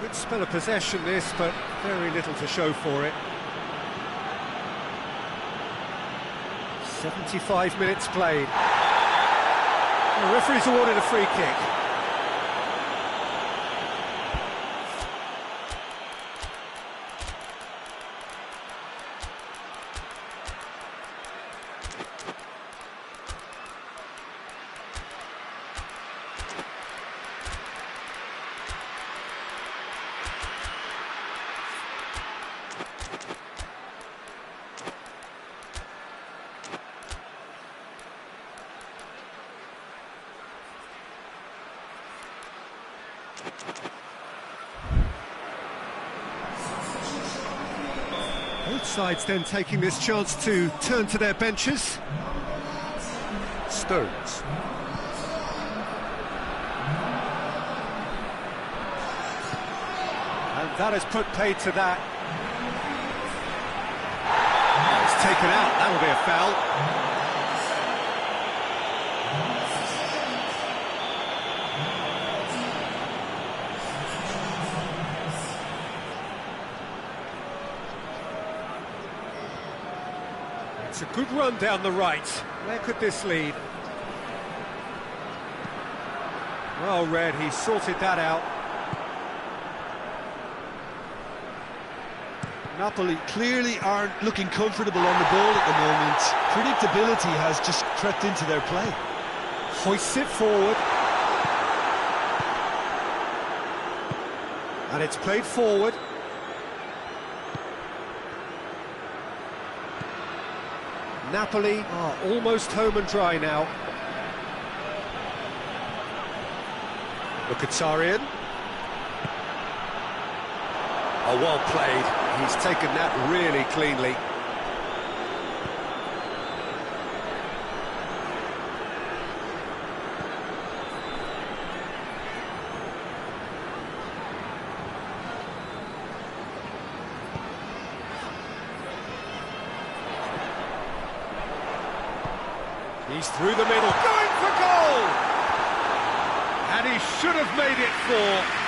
Good spell of possession this, but very little to show for it. 75 minutes played. The referee's awarded a free kick. Both sides then taking this chance to turn to their benches. Stones. And that has put paid to that. Oh, it's taken out, that'll be a foul. It's a good run down the right. Where could this lead? Well read, he sorted that out. Napoli clearly aren't looking comfortable on the ball at the moment. Predictability has just crept into their play. Hoists it forward. And it's played forward. Napoli are almost home and dry now. Mkhitaryan. Oh, well played. He's taken that really cleanly. He's through the middle, going for goal! And he should have made it 4.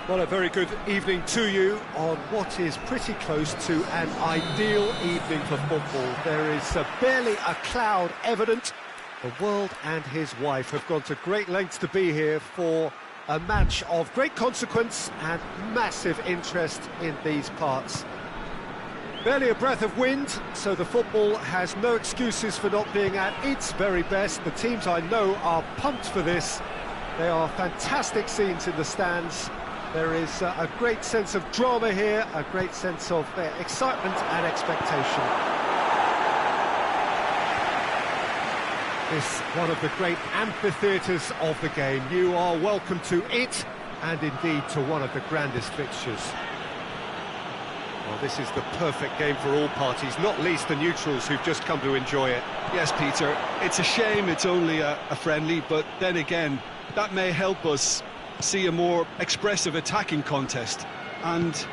Well, a very good evening to you on what is pretty close to an ideal evening for football. There is barely a cloud evident. The world and his wife have gone to great lengths to be here for a match of great consequence and massive interest in these parts. Barely a breath of wind, so the football has no excuses for not being at its very best. The teams I know are pumped for this. They are fantastic scenes in the stands. There is a great sense of drama here, a great sense of excitement and expectation. This one of the great amphitheatres of the game. You are welcome to it, and indeed to one of the grandest fixtures. Well, this is the perfect game for all parties, not least the neutrals who've just come to enjoy it. Yes, Peter, it's a shame it's only a friendly, but then again, that may help us see a more expressive attacking contest, and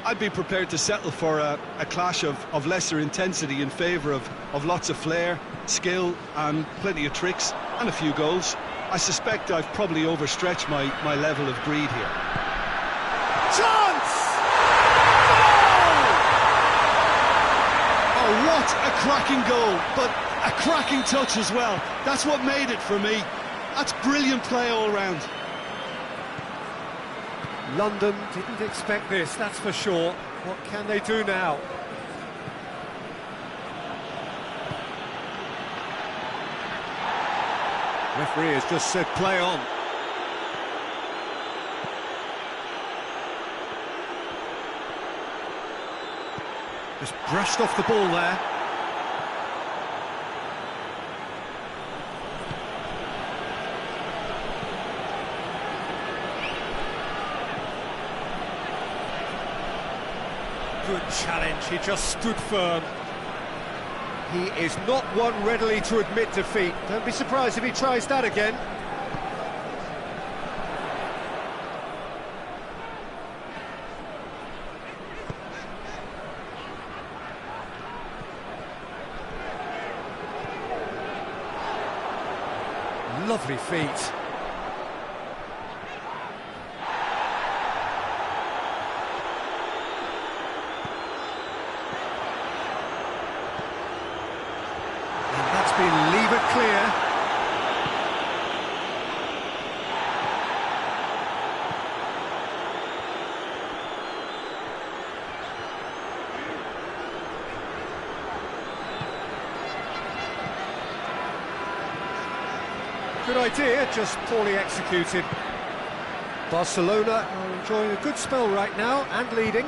I'd be prepared to settle for a clash of lesser intensity in favour of lots of flair, skill and plenty of tricks and a few goals. I suspect I've probably overstretched my level of greed here. Chance! Oh, what a cracking goal, but a cracking touch as well. That's what made it for me. That's brilliant play all round. London didn't expect this, that's for sure. What can they do now? Referee has just said play on. Just brushed off the ball there. Good challenge, he just stood firm. He is not one readily to admit defeat. Don't be surprised if he tries that again. Lovely feet. Leave it clear. Good idea, just poorly executed. Barcelona are enjoying a good spell right now and leading.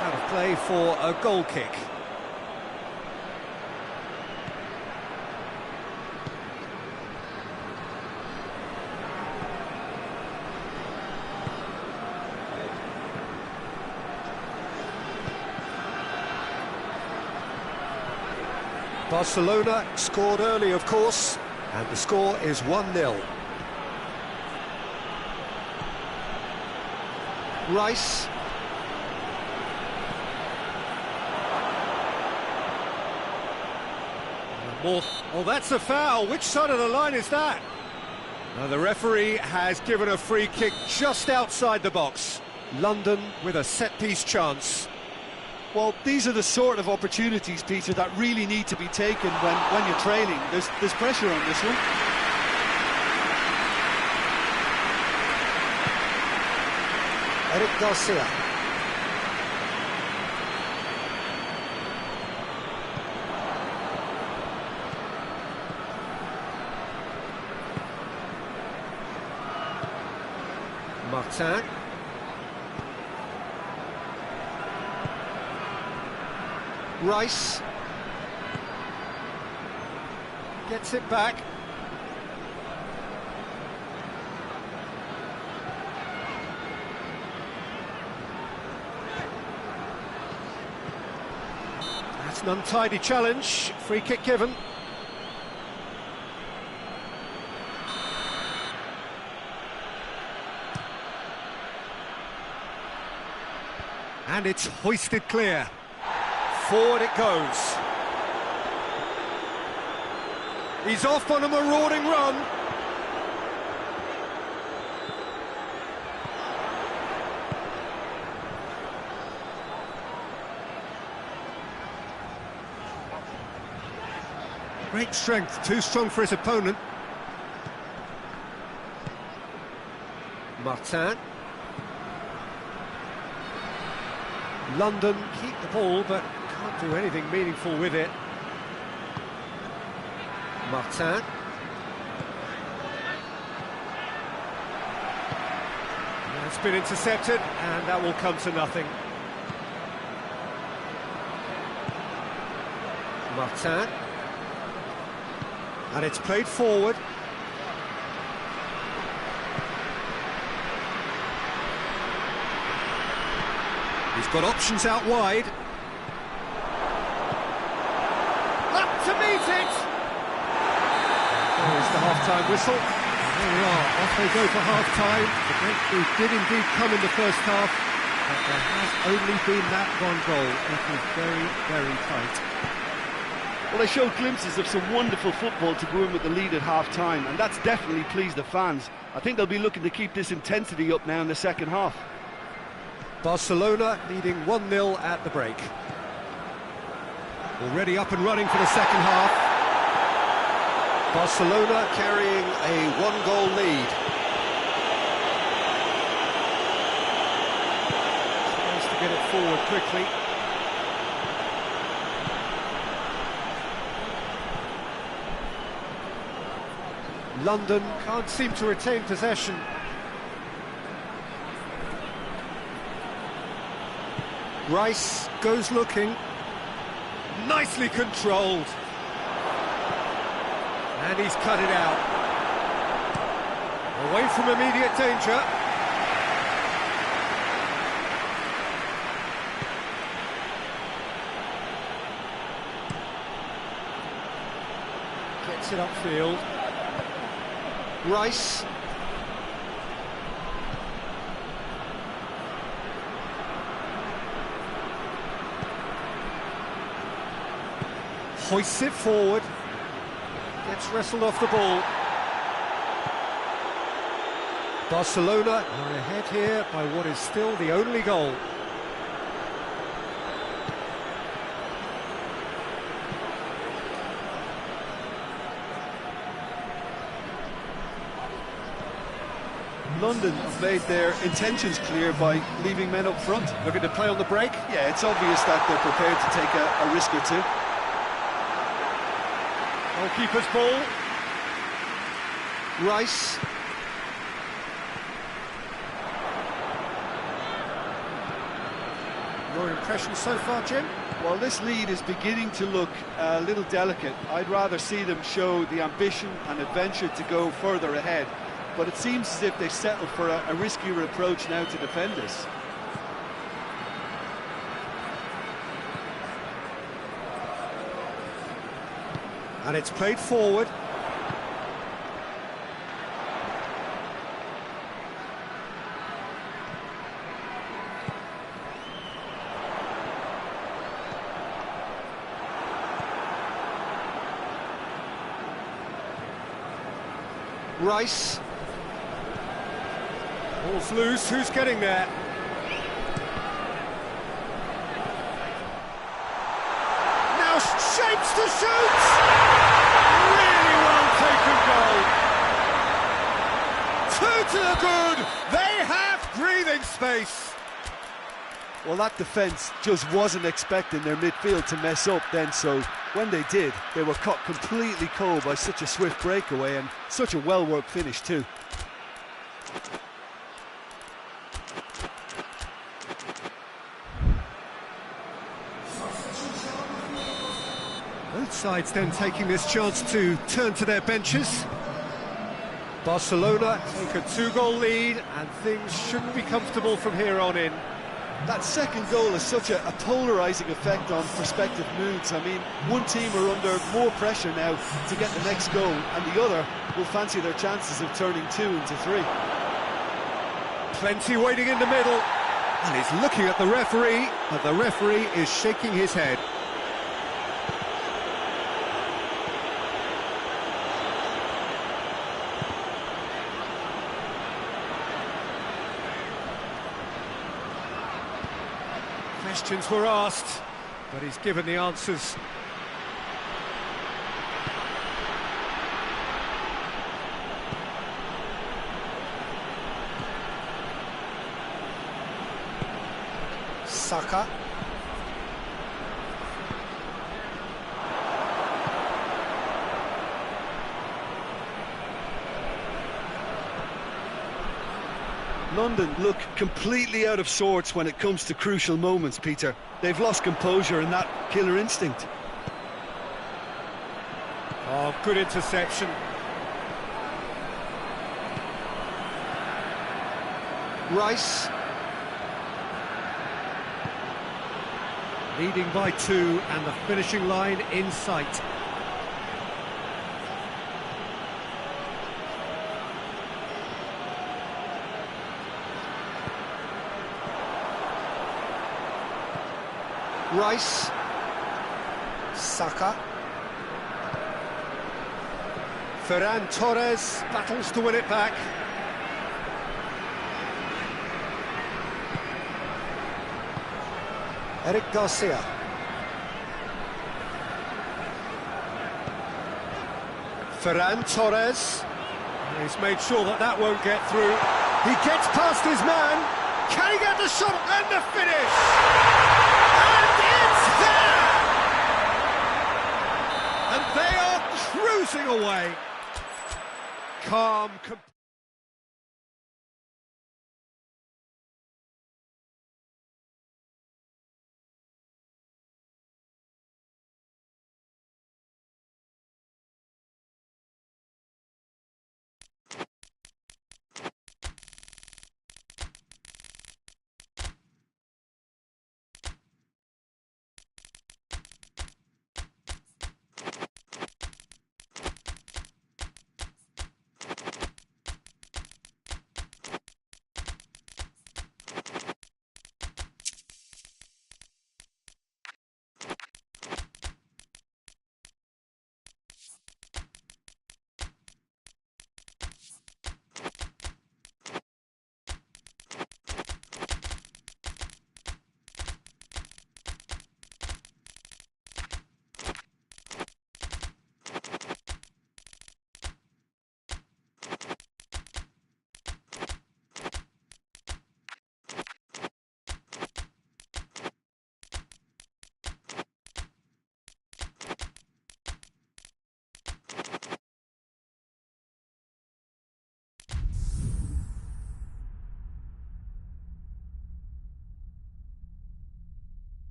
Out of play for a goal kick. Barcelona scored early, of course, and the score is 1-0. Rice. Oh, that's a foul. Which side of the line is that? Now, the referee has given a free kick just outside the box. London with a set-piece chance. Well, these are the sort of opportunities, Peter, that really need to be taken when you're trailing. There's pressure on this one. Eric Garcia. Martin. Rice gets it back. That's an untidy challenge. Free kick given. And it's hoisted clear. Forward it goes. He's off on a marauding run. Great strength, too strong for his opponent. Martin. London keep the ball, but can't do anything meaningful with it. Martin. It's been intercepted, and that will come to nothing. Martin. And it's played forward. He's got options out wide. Up to meet it! There's the half-time whistle. There we are, off they go for half-time. The breakthrough did indeed come in the first half, but there has only been that one goal. It was very, very tight. Well, they showed glimpses of some wonderful football to go in with the lead at half-time, and that's definitely pleased the fans. I think they'll be looking to keep this intensity up now in the second half. Barcelona leading 1-0 at the break. Already up and running for the second half. Barcelona carrying a one-goal lead. Tries to get it forward quickly. London can't seem to retain possession. Rice goes looking. Nicely controlled. And he's cut it out. Away from immediate danger. Gets it upfield. Rice. Hoists it forward. Gets wrestled off the ball. Barcelona are ahead here by what is still the only goal. London have made their intentions clear by leaving men up front. Looking to play on the break. Yeah, it's obvious that they're prepared to take a risk or two. Goalkeeper's ball. Rice. Your impression so far, Jim? Well, this lead is beginning to look a little delicate. I'd rather see them show the ambition and adventure to go further ahead. But it seems as if they've settled for a riskier approach now to defend this. And it's played forward. Rice. Ball's loose, who's getting there? Now shapes to shoot! Really well taken goal. Two to the good, they have breathing space. Well, that defence just wasn't expecting their midfield to mess up then, so when they did, they were caught completely cold by such a swift breakaway and such a well-worked finish too. Both sides then taking this chance to turn to their benches. Barcelona take a two-goal lead and things shouldn't be comfortable from here on in. That second goal has such a polarising effect on prospective moods. I mean, one team are under more pressure now to get the next goal, and the other will fancy their chances of turning 2 into 3. Plenty waiting in the middle, and he's looking at the referee, but the referee is shaking his head. Questions were asked, but he's given the answers. Saka. London look completely out of sorts when it comes to crucial moments, Peter. They've lost composure and that killer instinct. Oh, good interception. Rice. Leading by 2 and the finishing line in sight. Rice. Saka. Ferran Torres battles to win it back. Eric Garcia. Ferran Torres. He's made sure that that won't get through. He gets past his man. Can he get the shot and the finish? And it's there! And they are cruising away. Calm,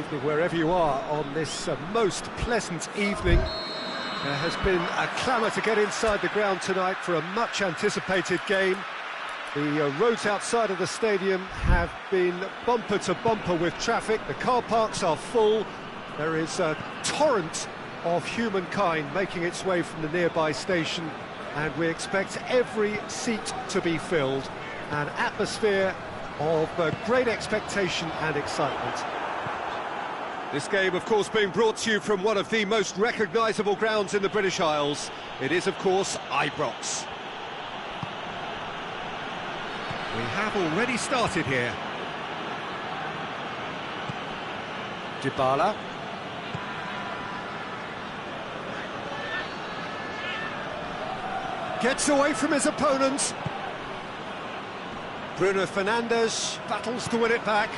evening wherever you are on this most pleasant evening. There has been a clamour to get inside the ground tonight for a much anticipated game. The roads outside of the stadium have been bumper to bumper with traffic. The car parks are full. There is a torrent of humankind making its way from the nearby station, and we expect every seat to be filled. An atmosphere of great expectation and excitement. This game, of course, being brought to you from one of the most recognisable grounds in the British Isles. It is, of course, Ibrox. We have already started here. Dybala. Gets away from his opponent. Bruno Fernandes battles to win it back.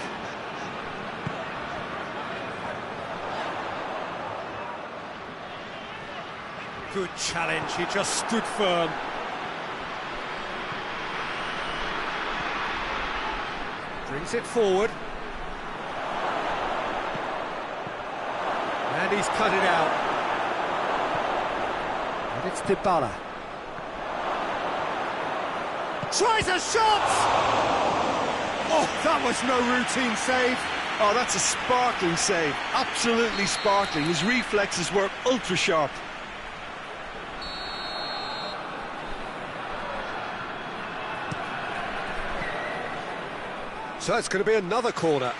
Good challenge, he just stood firm. Brings it forward. And he's cut it out. And it's Dybala. Tries a shot! Oh, that was no routine save. Oh, that's a sparkling save. Absolutely sparkling. His reflexes were ultra sharp. So it's going to be another corner.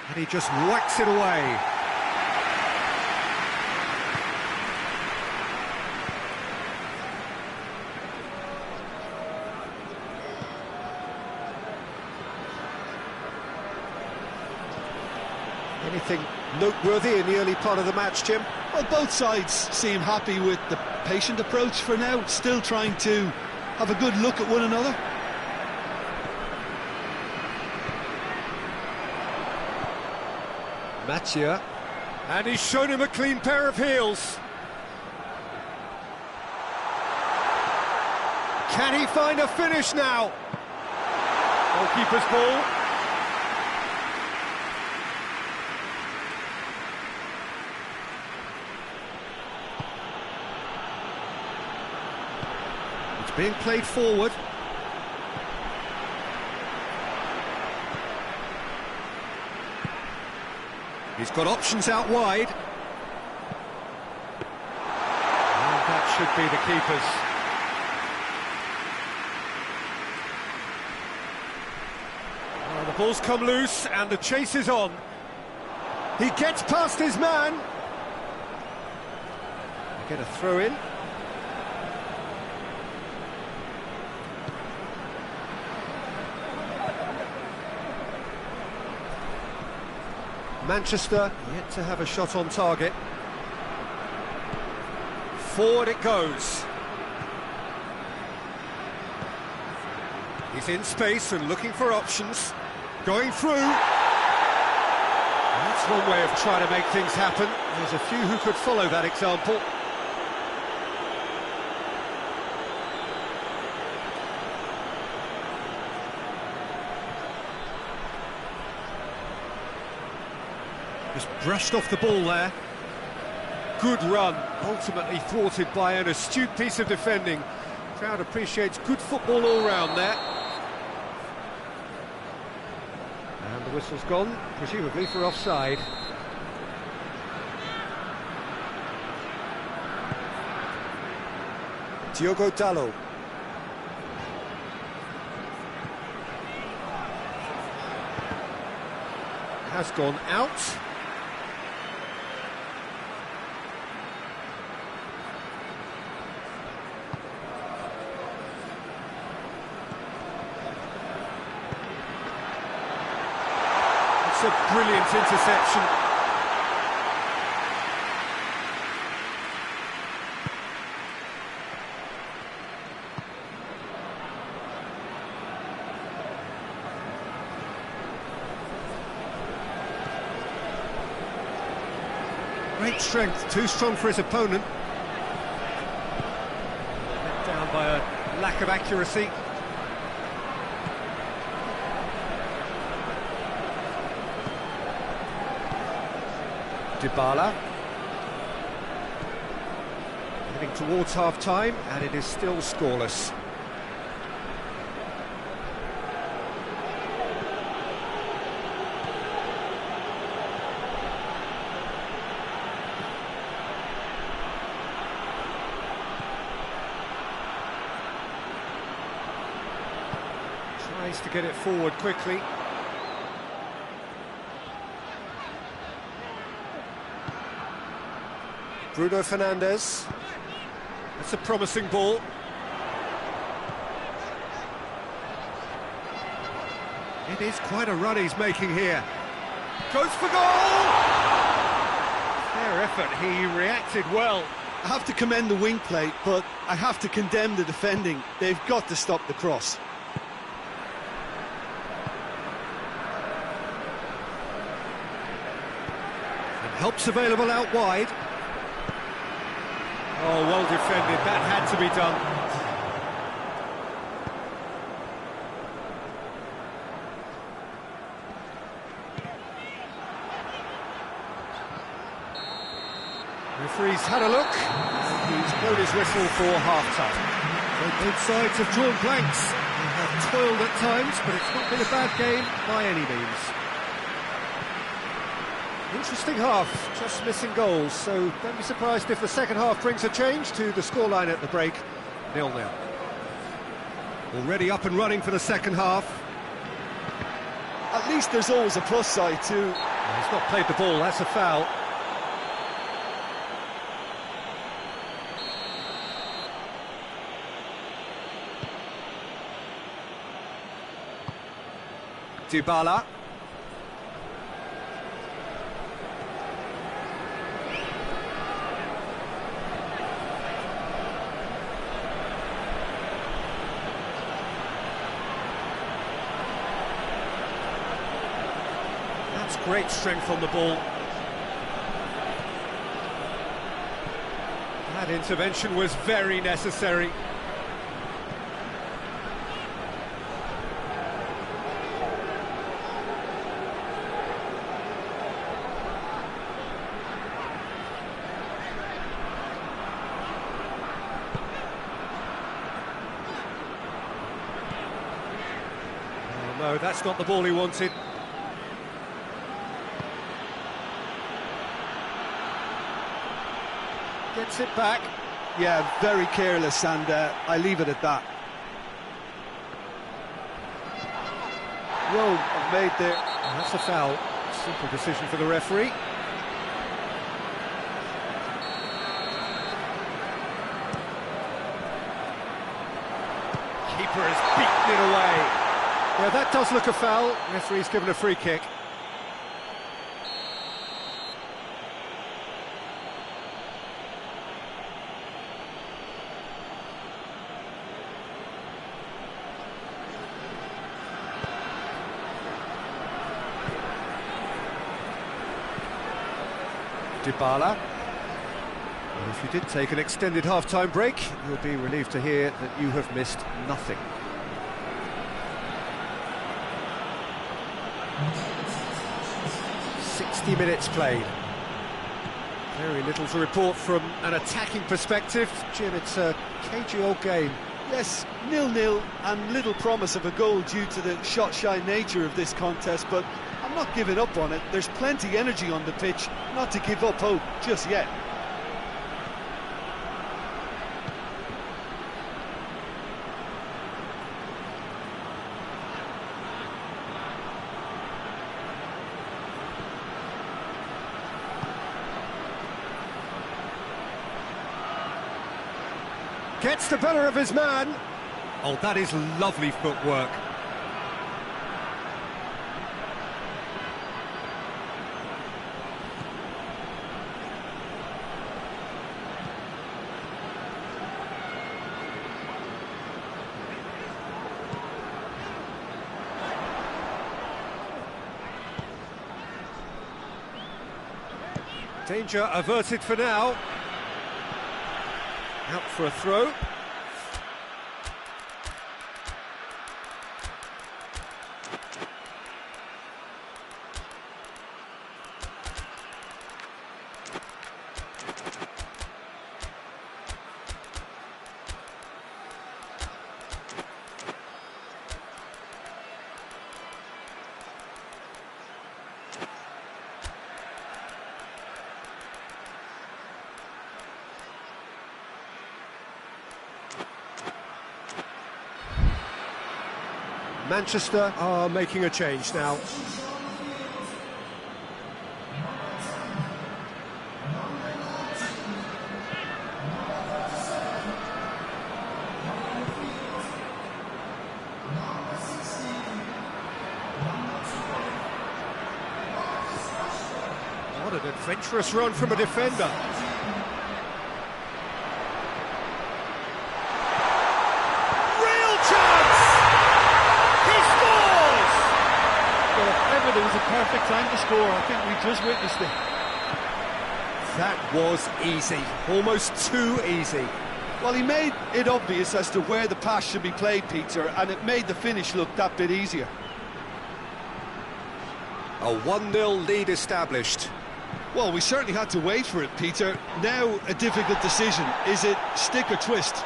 And he just whacks it away. Anything noteworthy in the early part of the match, Jim? Well, both sides seem happy with the patient approach for now, still trying to have a good look at one another. Mattia, and he's shown him a clean pair of heels. Can he find a finish now? Goalkeeper's ball. It's being played forward. He's got options out wide. And that should be the keeper's. Oh, the ball's come loose and the chase is on. He gets past his man. They get a throw in. Manchester yet to have a shot on target. Forward it goes. He's in space and looking for options. Going through. That's one way of trying to make things happen. There's a few who could follow that example. Just brushed off the ball there. Good run, ultimately thwarted by an astute piece of defending. Crowd appreciates good football all round there. And the whistle's gone, presumably for offside. Diogo Dalot. Has gone out. It's a brilliant interception. Great strength, too strong for his opponent. Let down by a lack of accuracy. Dybala. Heading towards half-time, and it is still scoreless. Tries to get it forward quickly. Bruno Fernandes. That's a promising ball. It is quite a run he's making here. Goes for goal! Fair effort, he reacted well. I have to commend the wing play, but I have to condemn the defending. They've got to stop the cross. And help's available out wide. Oh, well defended, that had to be done. Referee's had a look, he's blown his whistle for half-time. So both sides have drawn blanks, they have toiled at times, but it's not been a bad game by any means. Interesting half, just missing goals, so don't be surprised if the second half brings a change to the scoreline at the break, 0-0. Already up and running for the second half. At least there's always a plus side too. He's not played the ball, that's a foul. Dybala. That's great strength on the ball. That intervention was very necessary. No, that's not the ball he wanted. Gets it back. Yeah, very careless, and I leave it at that. Rogue made there. And that's a foul. Simple decision for the referee. Keeper has beaten it away. Yeah, that does look a foul. Referee's given a free kick. Dybala. Well, if you did take an extended half-time break, you'll be relieved to hear that you have missed nothing. Minutes played. Very little to report from an attacking perspective. Jim, it's a cagey old game. Yes, 0-0 and little promise of a goal due to the shot-shy nature of this contest, but I'm not giving up on it. There's plenty energy on the pitch, not to give up hope just yet. Gets the better of his man. Oh, that is lovely footwork. Danger averted for now. Out for a throw. Manchester are making a change now. What an adventurous run from a defender. There was a perfect time to score. I think we just witnessed it. That was easy, almost too easy. Well, he made it obvious as to where the pass should be played, Peter, and it made the finish look that bit easier. A 1-0 lead established. Well, we certainly had to wait for it, Peter. Now a difficult decision. Is it stick or twist?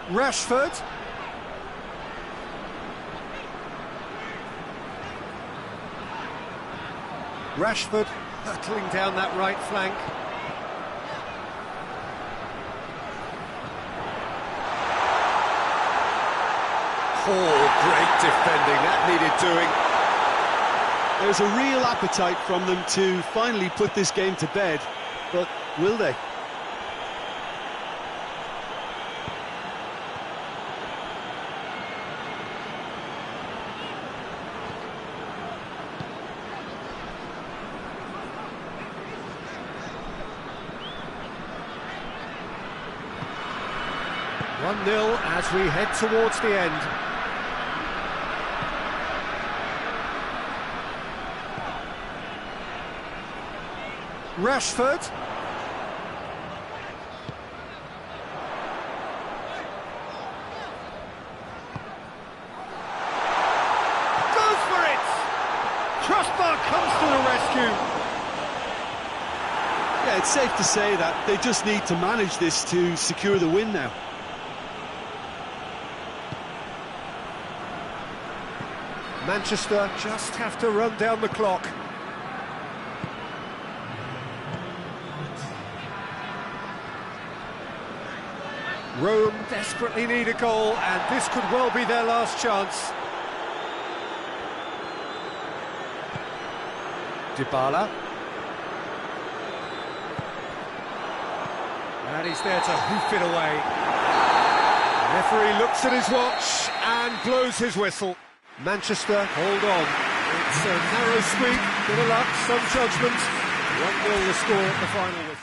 Rashford. Rashford hurtling down that right flank. Oh, great defending, that needed doing. There's a real appetite from them to finally put this game to bed, but will they? One-nil as we head towards the end. Rashford. Goes for it! Crossbar comes to the rescue. Yeah, it's safe to say that they just need to manage this to secure the win now. Manchester just have to run down the clock. Rome desperately need a goal, and this could well be their last chance. Dybala. And he's there to hoof it away. The referee looks at his watch and blows his whistle. Manchester hold on. It's a narrow squeak, bit of luck, some judgment. 1-0 the score at the final whistle.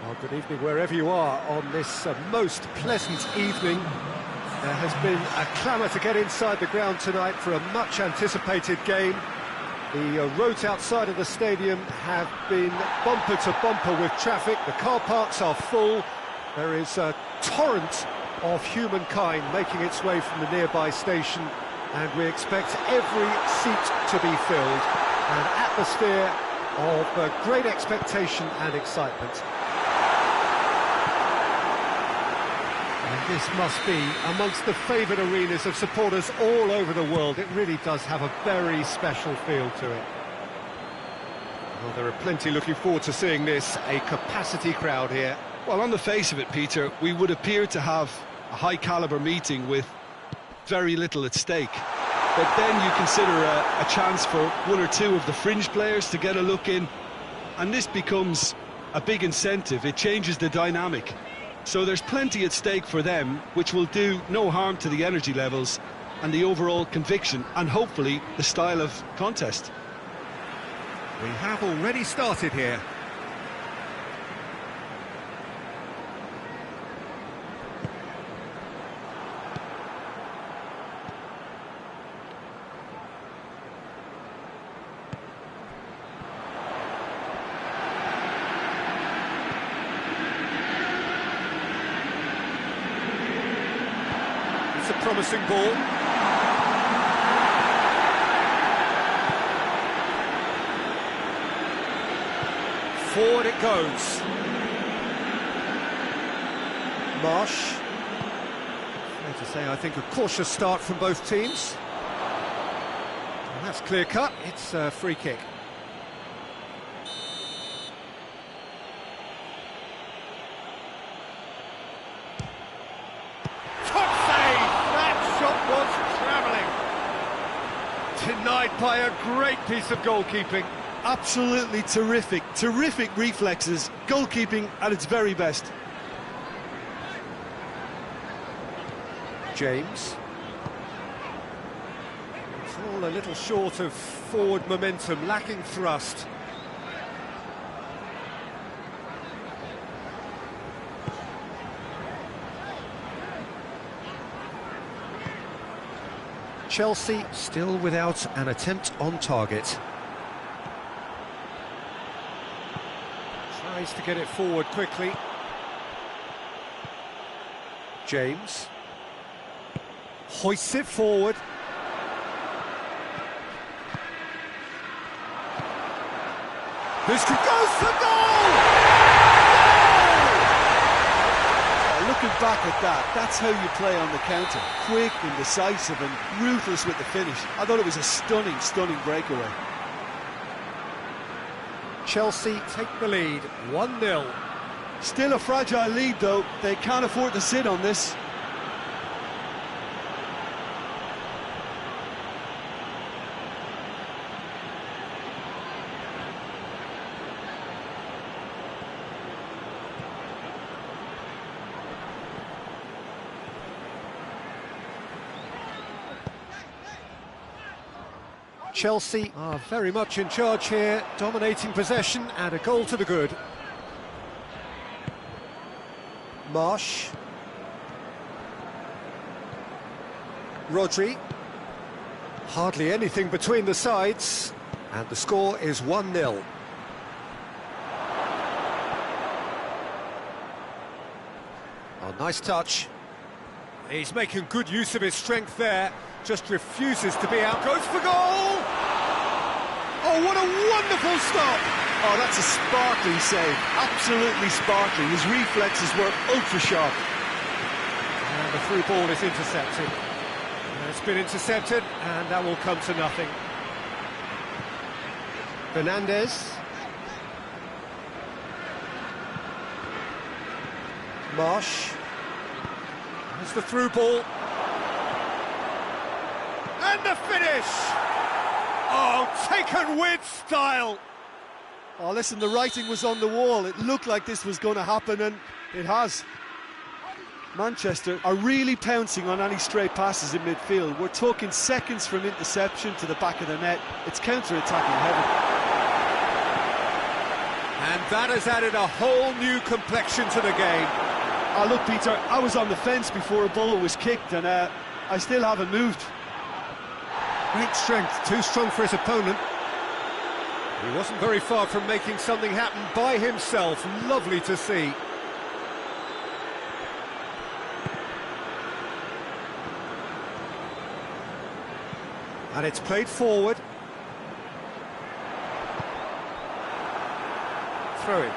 Well, good evening wherever you are on this most pleasant evening. There has been a clamour to get inside the ground tonight for a much anticipated game. The roads outside of the stadium have been bumper to bumper with traffic. The car parks are full. There is a torrent of humankind making its way from the nearby station, and we expect every seat to be filled. An atmosphere of great expectation and excitement. And this must be amongst the favoured arenas of supporters all over the world. It really does have a very special feel to it. Well, there are plenty looking forward to seeing this, a capacity crowd here. Well, on the face of it, Peter, we would appear to have a high-caliber meeting with very little at stake. But then you consider a chance for one or two of the fringe players to get a look in, and this becomes a big incentive. It changes the dynamic. So there's plenty at stake for them, which will do no harm to the energy levels and the overall conviction, and hopefully the style of contest. We have already started here. A promising ball. Forward it goes. Marsh. Fair to say, I think a cautious start from both teams. And that's clear cut. It's a free kick. Denied by a great piece of goalkeeping. Absolutely terrific reflexes, goalkeeping at its very best. James. It's all a little short of forward momentum, lacking thrust. Chelsea still without an attempt on target. Tries to get it forward quickly. James hoists it forward. This could go for goal! Looking back at that, that's how you play on the counter. Quick and decisive and ruthless with the finish. I thought it was a stunning breakaway. Chelsea take the lead, 1-0. Still a fragile lead though, they can't afford to sit on this. Chelsea are very much in charge here, dominating possession and a goal to the good. Marsh. Rodri. Hardly anything between the sides, and the score is 1-0. Oh, nice touch. He's making good use of his strength there. Just refuses to be out. Goes for goal! Oh, what a wonderful stop! Oh, that's a sparkling save. Absolutely sparkling. His reflexes were ultra sharp. And the through ball is intercepted. It's been intercepted, and that will come to nothing. Fernandez. Marsh. There's the through ball. And the finish! Oh, taken with style! Oh, listen, the writing was on the wall. It looked like this was going to happen, and it has. Manchester are really pouncing on any stray passes in midfield. We're talking seconds from interception to the back of the net. It's counter-attacking heaven. And that has added a whole new complexion to the game. Oh, look, Peter, I was on the fence before a ball was kicked, and I still haven't moved. Great strength, too strong for his opponent. He wasn't very far from making something happen by himself. Lovely to see. And it's played forward. Throw in.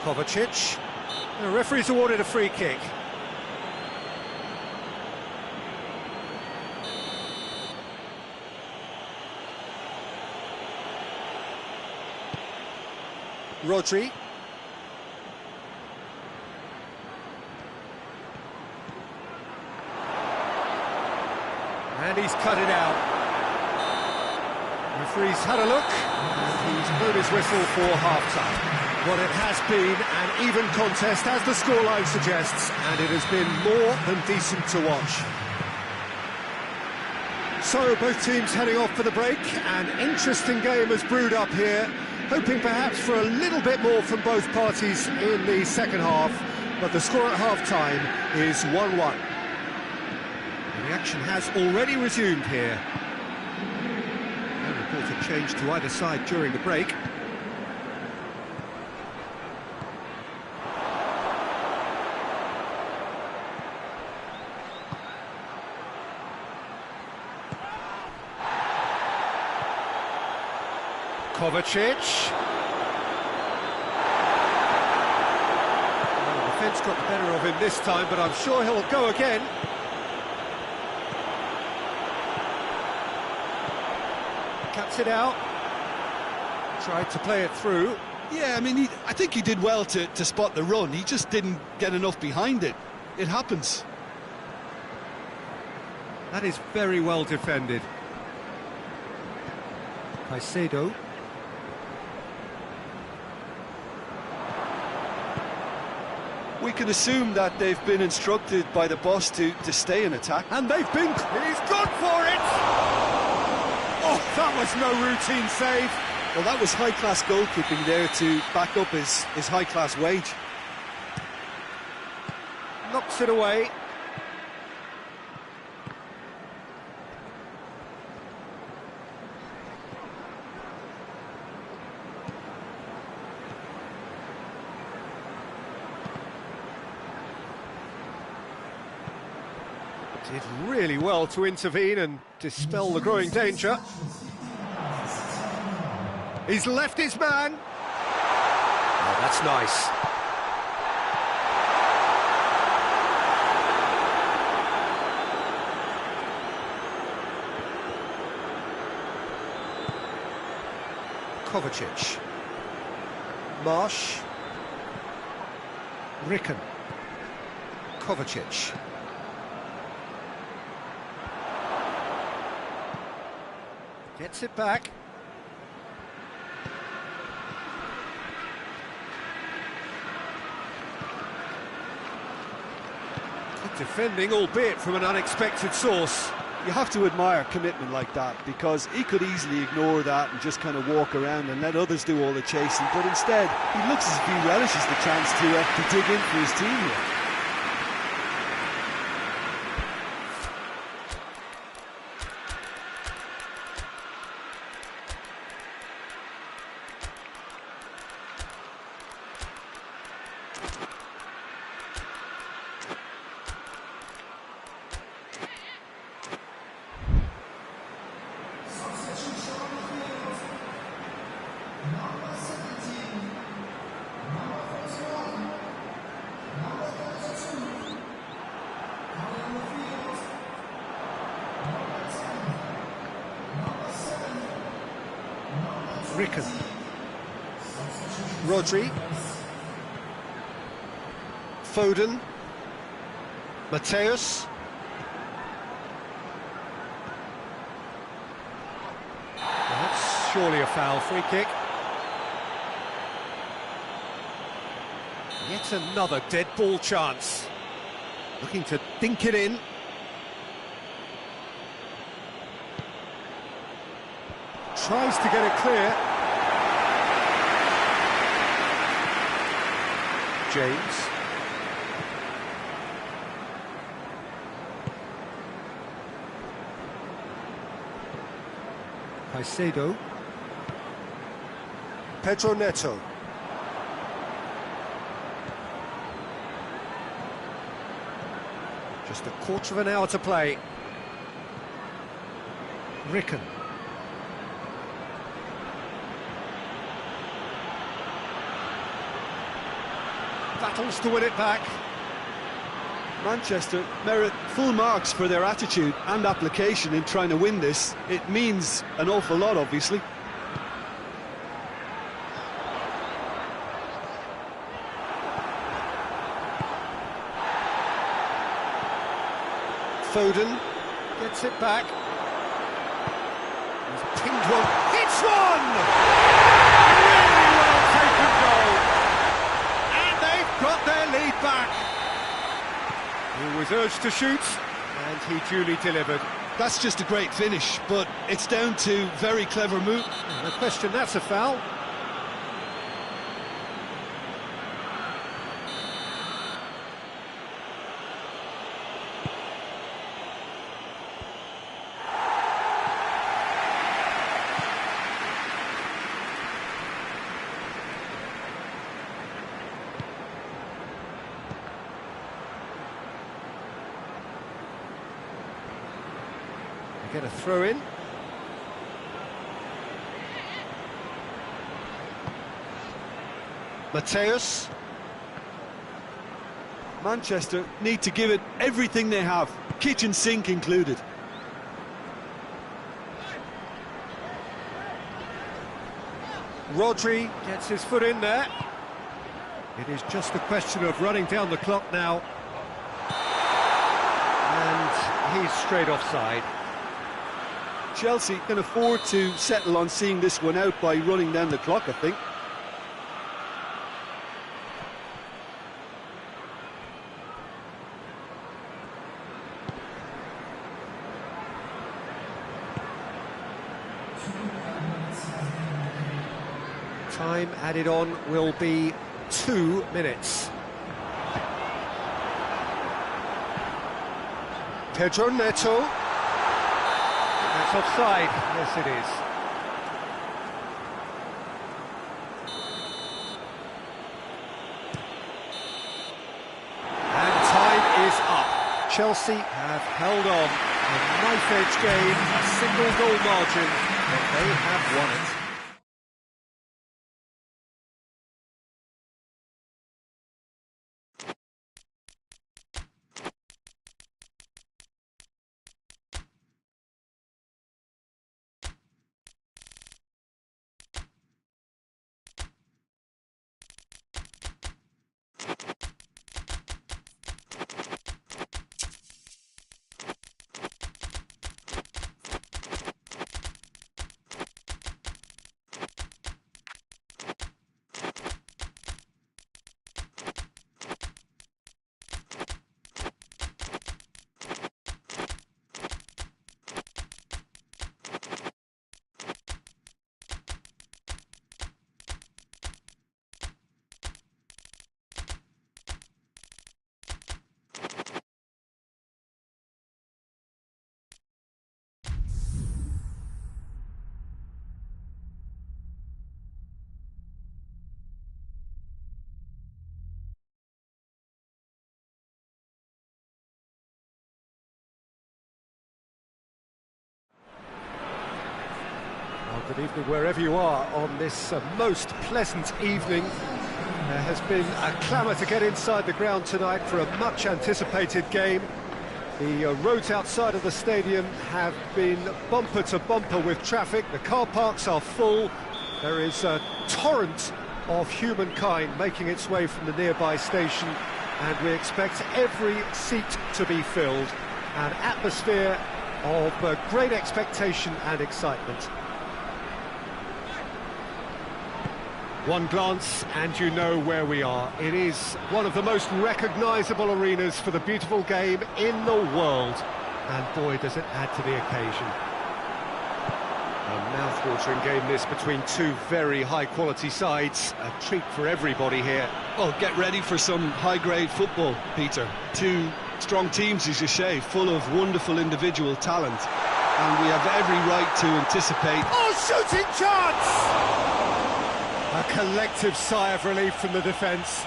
Kovacic. The referee's awarded a free kick. Rodri. And he's cut it out. Referee's had a look, and he's blew his whistle for half-time. Well, it has been an even contest, as the scoreline suggests, and it has been more than decent to watch. So, both teams heading off for the break. An interesting game has brewed up here, hoping perhaps for a little bit more from both parties in the second half, but the score at half-time is 1-1. The action has already resumed here. No reported change to either side during the break. Kovacic. Well, the defence got the better of him this time, but I'm sure he'll go again. Cuts it out. Tried to play it through. Yeah, I mean, I think he did well to spot the run. He just didn't get enough behind it. It happens. That is very well defended. Caicedo. We can assume that they've been instructed by the boss to stay in attack. And they've been... He's gone for it! Oh, that was no routine save. Well, that was high-class goalkeeping there to back up his high-class wage. Knocks it away. Did really well to intervene and dispel the growing danger. He's left his man. Oh, that's nice. Kovacic. Marsh. Ricken. Kovacic. Gets it back. Good defending, albeit from an unexpected source. You have to admire commitment like that, because he could easily ignore that and just kind of walk around and let others do all the chasing, but instead he looks as if he relishes the chance to dig in for his team here. Ricken. Rodri. Foden. Mateus. Well, that's surely a foul. Free kick. Yet another dead ball chance. Looking to dink it in. Tries to get it clear. James. Caicedo. Pedro Neto. Just a quarter of an hour to play. Ricken. Battles to win it back. Manchester merit full marks for their attitude and application in trying to win this. It means an awful lot, obviously. Foden gets it back. He's pinged one. Hits one! Really well taken goal. And they've got their lead back. He was urged to shoot, and he duly delivered. That's just a great finish, but it's down to very clever move. No question, that's a foul. Get a throw in. Mateus. Manchester need to give it everything they have, kitchen sink included. Rodri gets his foot in there. It is just a question of running down the clock now. And he's straight offside. Chelsea can afford to settle on seeing this one out by running down the clock, I think. Time added on will be 2 minutes. Pedro Neto. That's offside. Yes, it is. And time is up. Chelsea have held on. A knife-edge game, a single goal margin, but they have won it. Good evening wherever you are on this most pleasant evening. There has been a clamour to get inside the ground tonight for a much anticipated game. The roads outside of the stadium have been bumper to bumper with traffic. The car parks are full. There is a torrent of humankind making its way from the nearby station, and we expect every seat to be filled. An atmosphere of great expectation and excitement. One glance and you know where we are. It is one of the most recognisable arenas for the beautiful game in the world. And boy, does it add to the occasion. A mouth-watering game this between two very high-quality sides. A treat for everybody here. Well, get ready for some high-grade football, Peter. Two strong teams, as you say, full of wonderful individual talent. And we have every right to anticipate... Oh, shooting chance! A collective sigh of relief from the defence.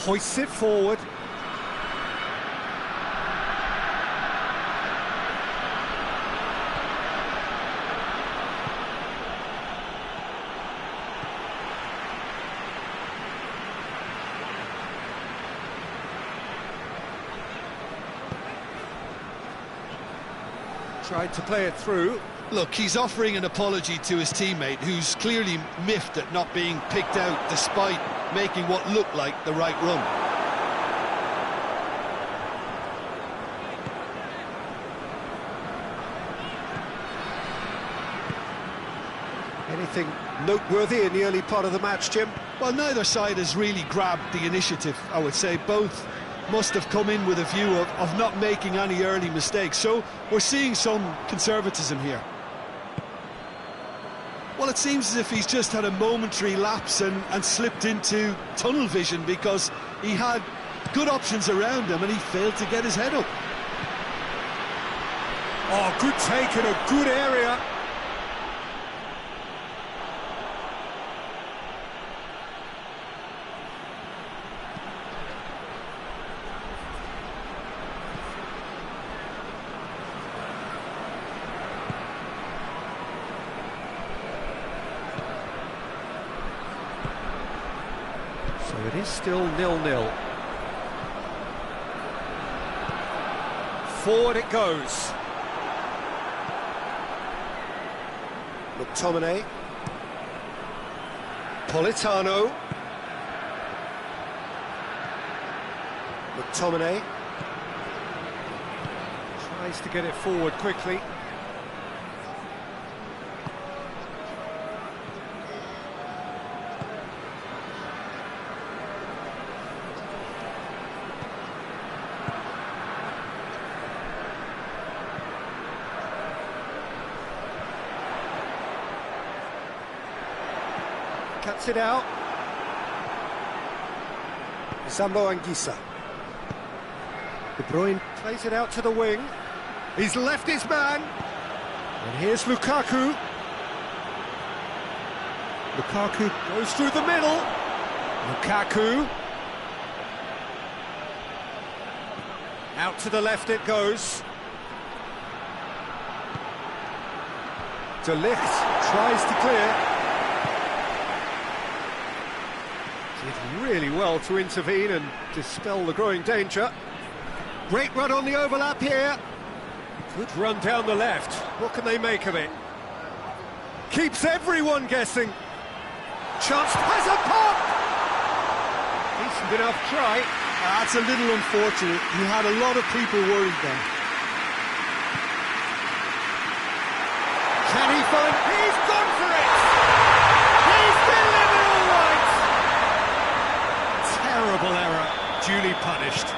Hoists it forward. Tried to play it through. Look, he's offering an apology to his teammate, who's clearly miffed at not being picked out despite making what looked like the right run. Anything noteworthy in the early part of the match, Jim? Well, neither side has really grabbed the initiative, I would say. Both must have come in with a view of not making any early mistakes, so we're seeing some conservatism here. Well, it seems as if he's just had a momentary lapse and slipped into tunnel vision, because he had good options around him and he failed to get his head up. Oh, good take in a good area. So it is still 0-0. Forward it goes. McTominay. Politano. McTominay. Tries to get it forward quickly. Cuts it out. Sambo Anguissa. De Bruyne plays it out to the wing. He's left his man. And here's Lukaku. Lukaku goes through the middle. Lukaku. Out to the left it goes. De Ligt tries to clear. Did really well to intervene and dispel the growing danger. Great run on the overlap here. Good run down the left. What can they make of it? Keeps everyone guessing. Chance has a pop! Decent enough try. That's a little unfortunate. He had a lot of people worried then. Can he find... He's gone for it! He's delivered all right! Terrible error, duly punished.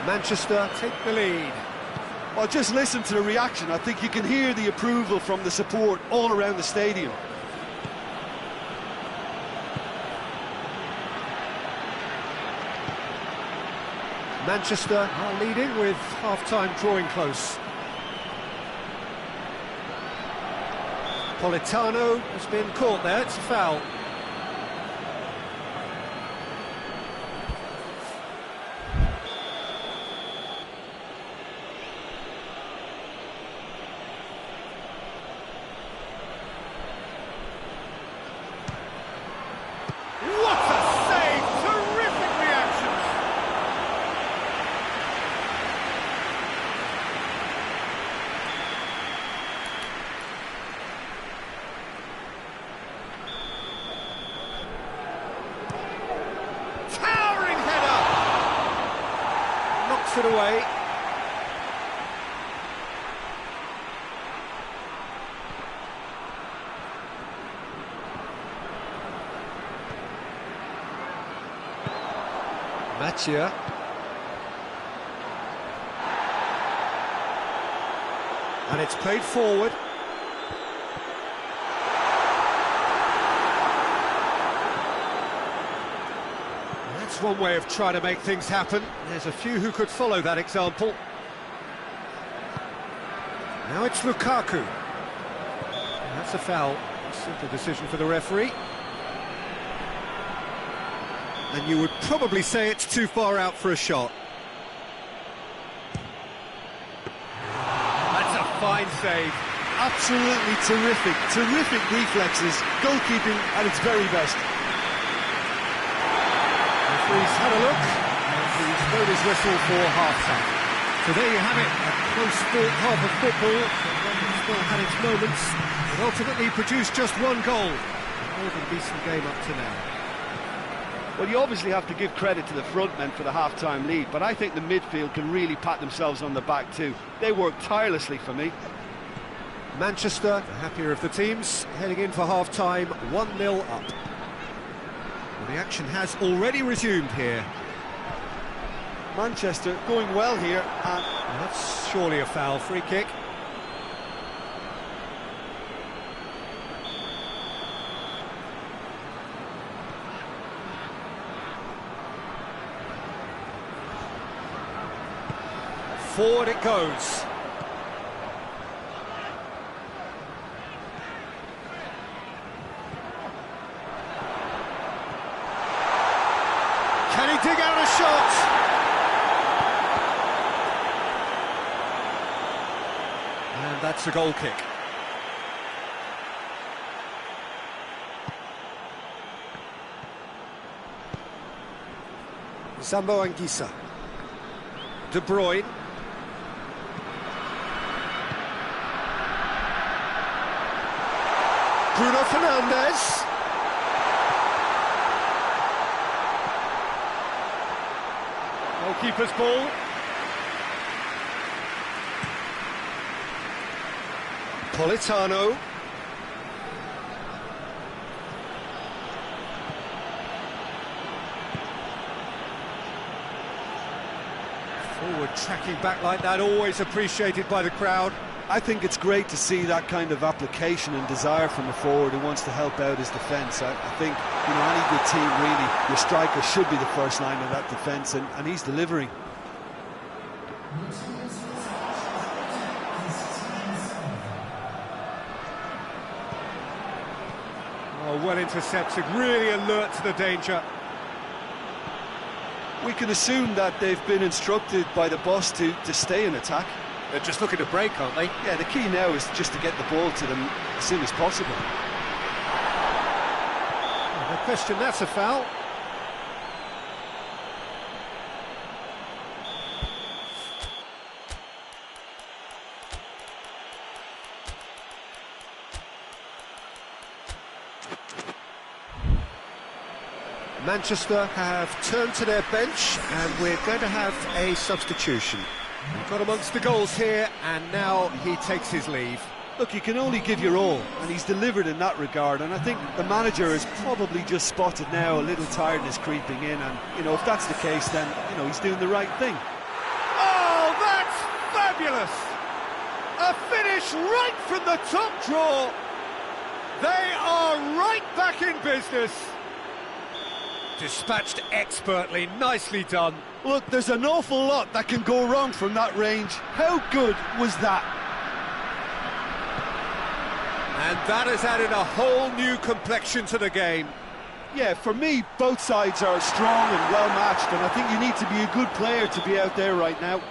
Manchester take the lead. Well, just listen to the reaction. I think you can hear the approval from the support all around the stadium. Manchester are leading with half-time drawing close. Politano has been caught there, it's a foul. What a save! Terrific reactions! backs it away. Mathieu. And it's played forward. That's one way of trying to make things happen. There's a few who could follow that example. Now it's Lukaku. That's a foul. Simple decision for the referee. And you would probably say it's too far out for a shot. That's a fine save. Absolutely terrific reflexes, goalkeeping at its very best. Referee's had a look, and he's blown his whistle for half-time. So there you have it, a close-fought half of football, but one that still had its moments. It ultimately produced just one goal. A more than decent game up to now. Well, you obviously have to give credit to the front men for the half-time lead, but I think the midfield can really pat themselves on the back too. They worked tirelessly for me. Manchester, the happier of the teams, heading in for half-time, 1-0 up. Well, the action has already resumed here. Manchester going well here, and That's surely a foul. Free kick. Forward it goes. Can he dig out a shot? And that's a goal kick. Zambo Anguissa. De Bruyne. Bruno Fernandes. Goalkeeper's ball. Politano. Forward tracking back like that, always appreciated by the crowd. I think it's great to see that kind of application and desire from a forward who wants to help out his defence. I think, you know, any good team really, your striker should be the first line of that defence, and he's delivering. Oh, well intercepted, really alert to the danger. We can assume that they've been instructed by the boss to stay in attack. They're just looking to break, aren't they? Yeah, the key now is just to get the ball to them as soon as possible. No question, that's a foul. Manchester have turned to their bench, and we're going to have a substitution. We've got amongst the goals here, and now he takes his leave. Look, you can only give your all, and he's delivered in that regard, and I think the manager has probably just spotted now a little tiredness creeping in, and, you know, if that's the case, then, you know, he's doing the right thing. Oh, that's fabulous! A finish right from the top draw. They are right back in business. Dispatched expertly, nicely done. Look, there's an awful lot that can go wrong from that range. How good was that? And that has added a whole new complexion to the game. Yeah, for me, both sides are strong and well-matched, and I think you need to be a good player to be out there right now.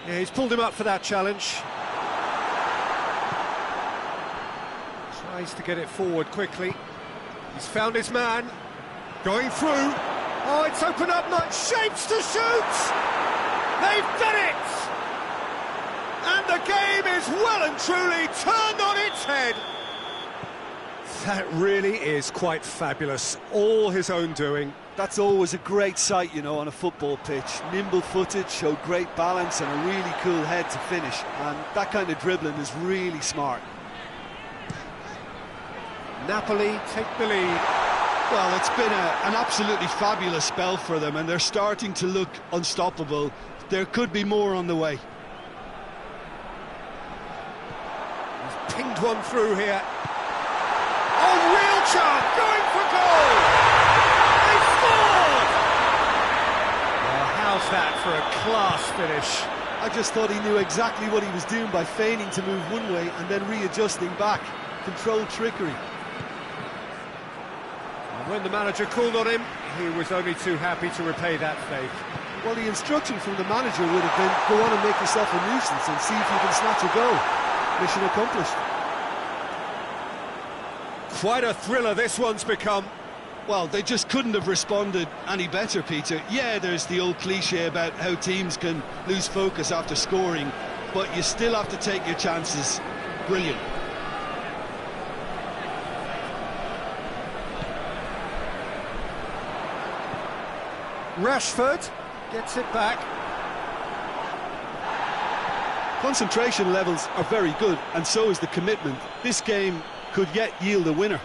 Yeah, he's pulled him up for that challenge. Tries to get it forward quickly. He's found his man. Going through. Oh, it's opened up, nice shapes to shoot! They've done it! And the game is well and truly turned on its head. That really is quite fabulous. All his own doing. That's always a great sight, you know, on a football pitch. Nimble-footed, showed great balance and a really cool head to finish. And that kind of dribbling is really smart. Napoli take the lead. Well, it's been an absolutely fabulous spell for them, and they're starting to look unstoppable. There could be more on the way. He's pinged one through here. Oh, real chance, going for goal! They scored! Well, how's that for a class finish? I just thought he knew exactly what he was doing by feigning to move one way and then readjusting back. Controlled trickery. And when the manager called on him, he was only too happy to repay that faith. Well, the instruction from the manager would have been, go on and make yourself a nuisance and see if you can snatch a goal. Mission accomplished. Quite a thriller this one's become. Well, they just couldn't have responded any better, Peter. Yeah, there's the old cliche about how teams can lose focus after scoring, but you still have to take your chances. Brilliant. Rashford gets it back. Concentration levels are very good, and so is the commitment. This game could yet yield a winner.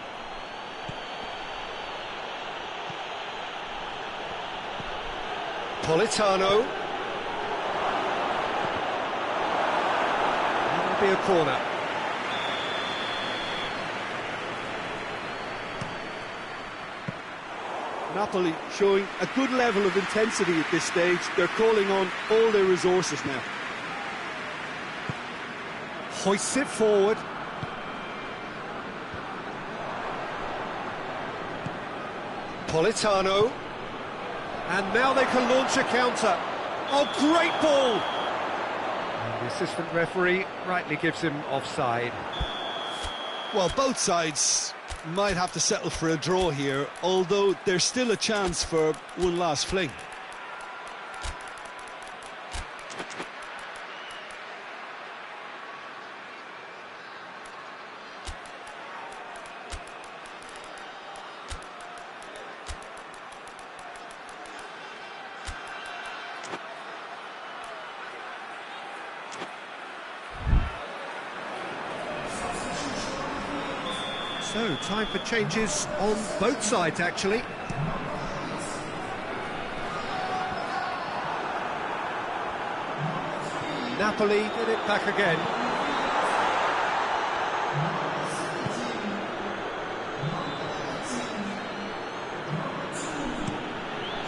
Politano. That'll be a corner. Napoli showing a good level of intensity at this stage. They're calling on all their resources now. Hoists it forward. Politano. And now they can launch a counter. Oh, great ball! And the assistant referee rightly gives him offside. Well, both sides might have to settle for a draw here, although there's still a chance for one last fling. So, time for changes on both sides, actually. Napoli get it back again.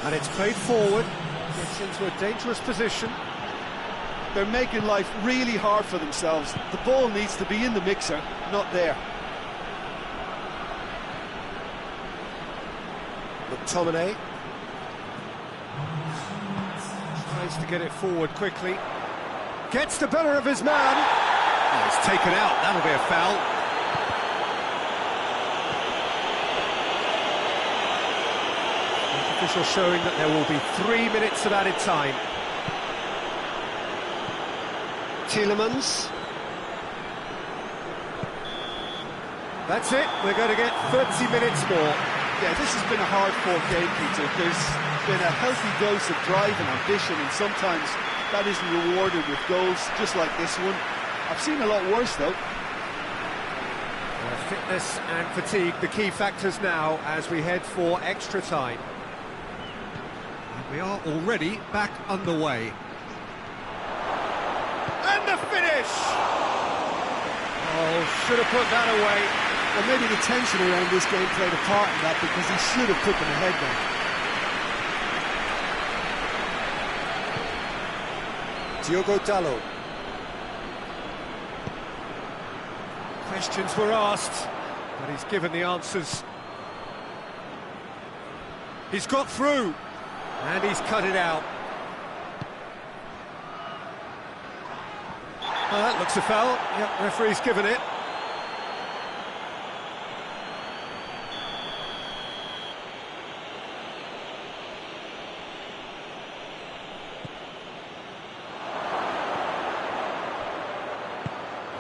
And it's played forward. Gets into a dangerous position. They're making life really hard for themselves. The ball needs to be in the mixer, not there. Dat09 tries to get it forward quickly, gets the better of his man. Oh, it's taken out, that'll be a foul. The official showing that there will be 3 minutes of added time. Tielemans. That's it, we're going to get 30 minutes more. Yeah, this has been a hard-fought game, Peter. There's been a healthy dose of drive and ambition, and sometimes that isn't rewarded with goals, just like this one. I've seen a lot worse, though. Fitness and fatigue, the key factors now as we head for extra time. And we are already back underway. And the finish! Oh, should have put that away. Well, maybe the tension around this game played a part in that, because he should have put them ahead then. Diogo Dalot. Questions were asked, but he's given the answers. He's got through, and he's cut it out. Well, that looks a foul. Yep, referee's given it.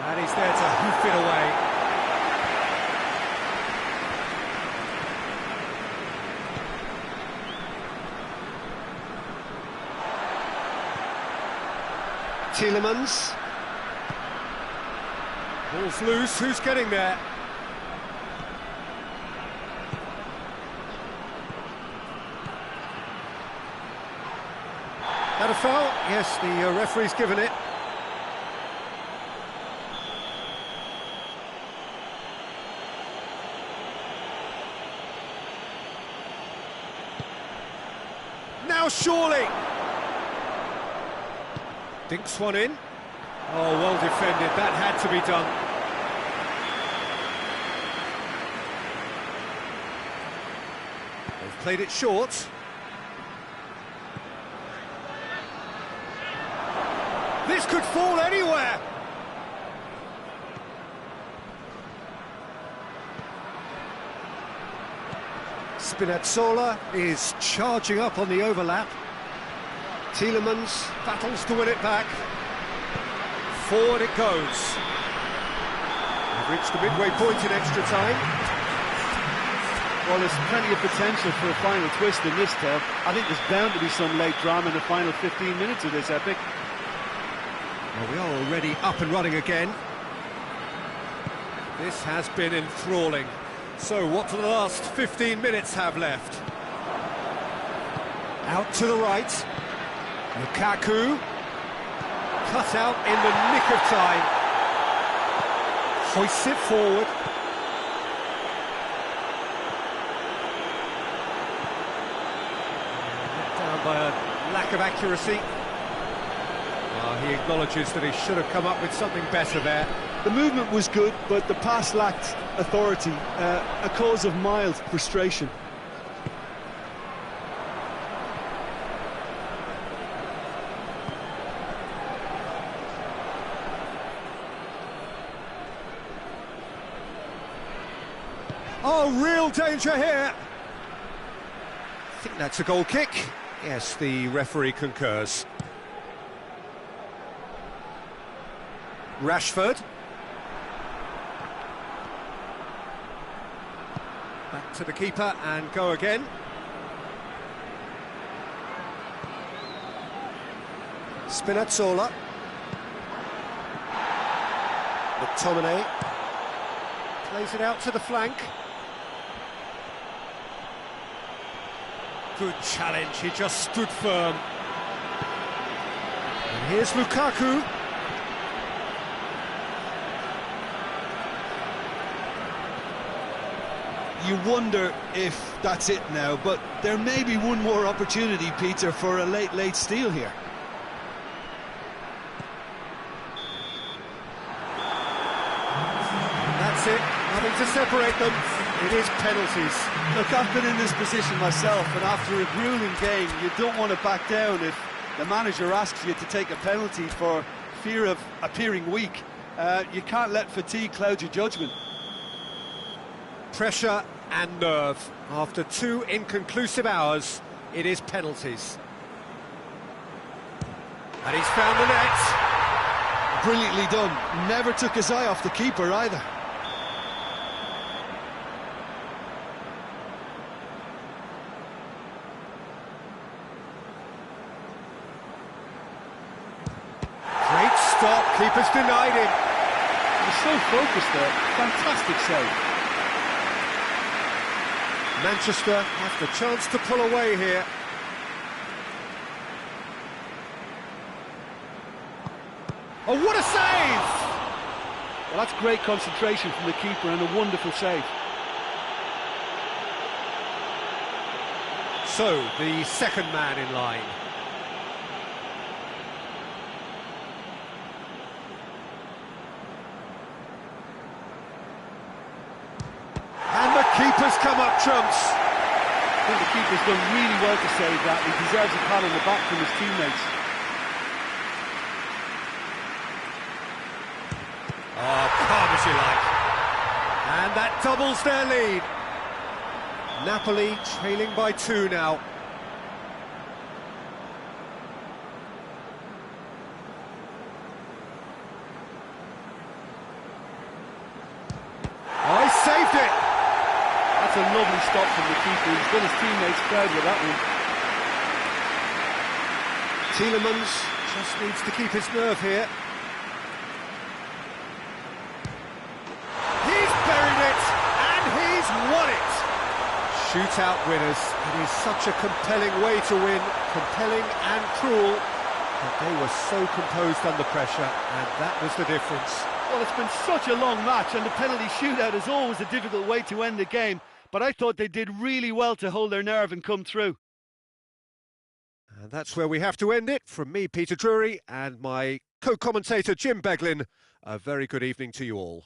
And he's there to hoof it away. Tielemans. Ball's loose, who's getting there? That a foul? Yes, the referee's given it. Now surely! Dinks one in. Oh, well defended, that had to be done. They've played it short. This could fall anywhere! Spinazzola is charging up on the overlap. Tielemans battles to win it back. Forward it goes. They've reached the midway point in extra time. Well, there's plenty of potential for a final twist in this tale. I think there's bound to be some late drama in the final 15 minutes of this epic. Well, we are already up and running again. This has been enthralling. So, what do the last 15 minutes have left? Out to the right. Lukaku. Cut out in the nick of time. Hoists it forward. Let down by a lack of accuracy. He acknowledges that he should have come up with something better there. The movement was good, but the pass lacked authority, a cause of mild frustration. Oh, real danger here. I think that's a goal kick. Yes, the referee concurs. Rashford. Back to the keeper and go again. Spinazzola. McTominay. Plays it out to the flank. Good challenge, he just stood firm. And here's Lukaku. You wonder if that's it now, but there may be one more opportunity, Peter, for a late steal here. That's it, nothing to separate them. It is penalties. Look, I've been in this position myself, and after a grueling game, you don't want to back down if the manager asks you to take a penalty for fear of appearing weak. You can't let fatigue cloud your judgment. Pressure and nerve. After 2 inconclusive hours, it is penalties. And he's found the net. Brilliantly done. Never took his eye off the keeper either. Great stop, keeper's denied him. He's so focused there. Fantastic save. Manchester have the chance to pull away here. Oh, what a save! Well, that's great concentration from the keeper and a wonderful save. So, the second man in line. And the keeper's come up trumps. I think the keeper's done really well to save that. He deserves a pat on the back from his teammates. Oh, calm as you like. And that doubles their lead. Napoli trailing by 2 now. Oh, he saved it. That's a lovely stop from the keeper. He's done his teammates proud with that one. Tielemans Just needs to keep his nerve here. He's buried it, and he's won it! Shootout winners. It is such a compelling way to win, compelling and cruel. But they were so composed under pressure, and that was the difference. Well, it's been such a long match, and the penalty shootout is always a difficult way to end the game. But I thought they did really well to hold their nerve and come through. And that's where we have to end it. From me, Peter Drury, and my co-commentator, Jim Beglin, a very good evening to you all.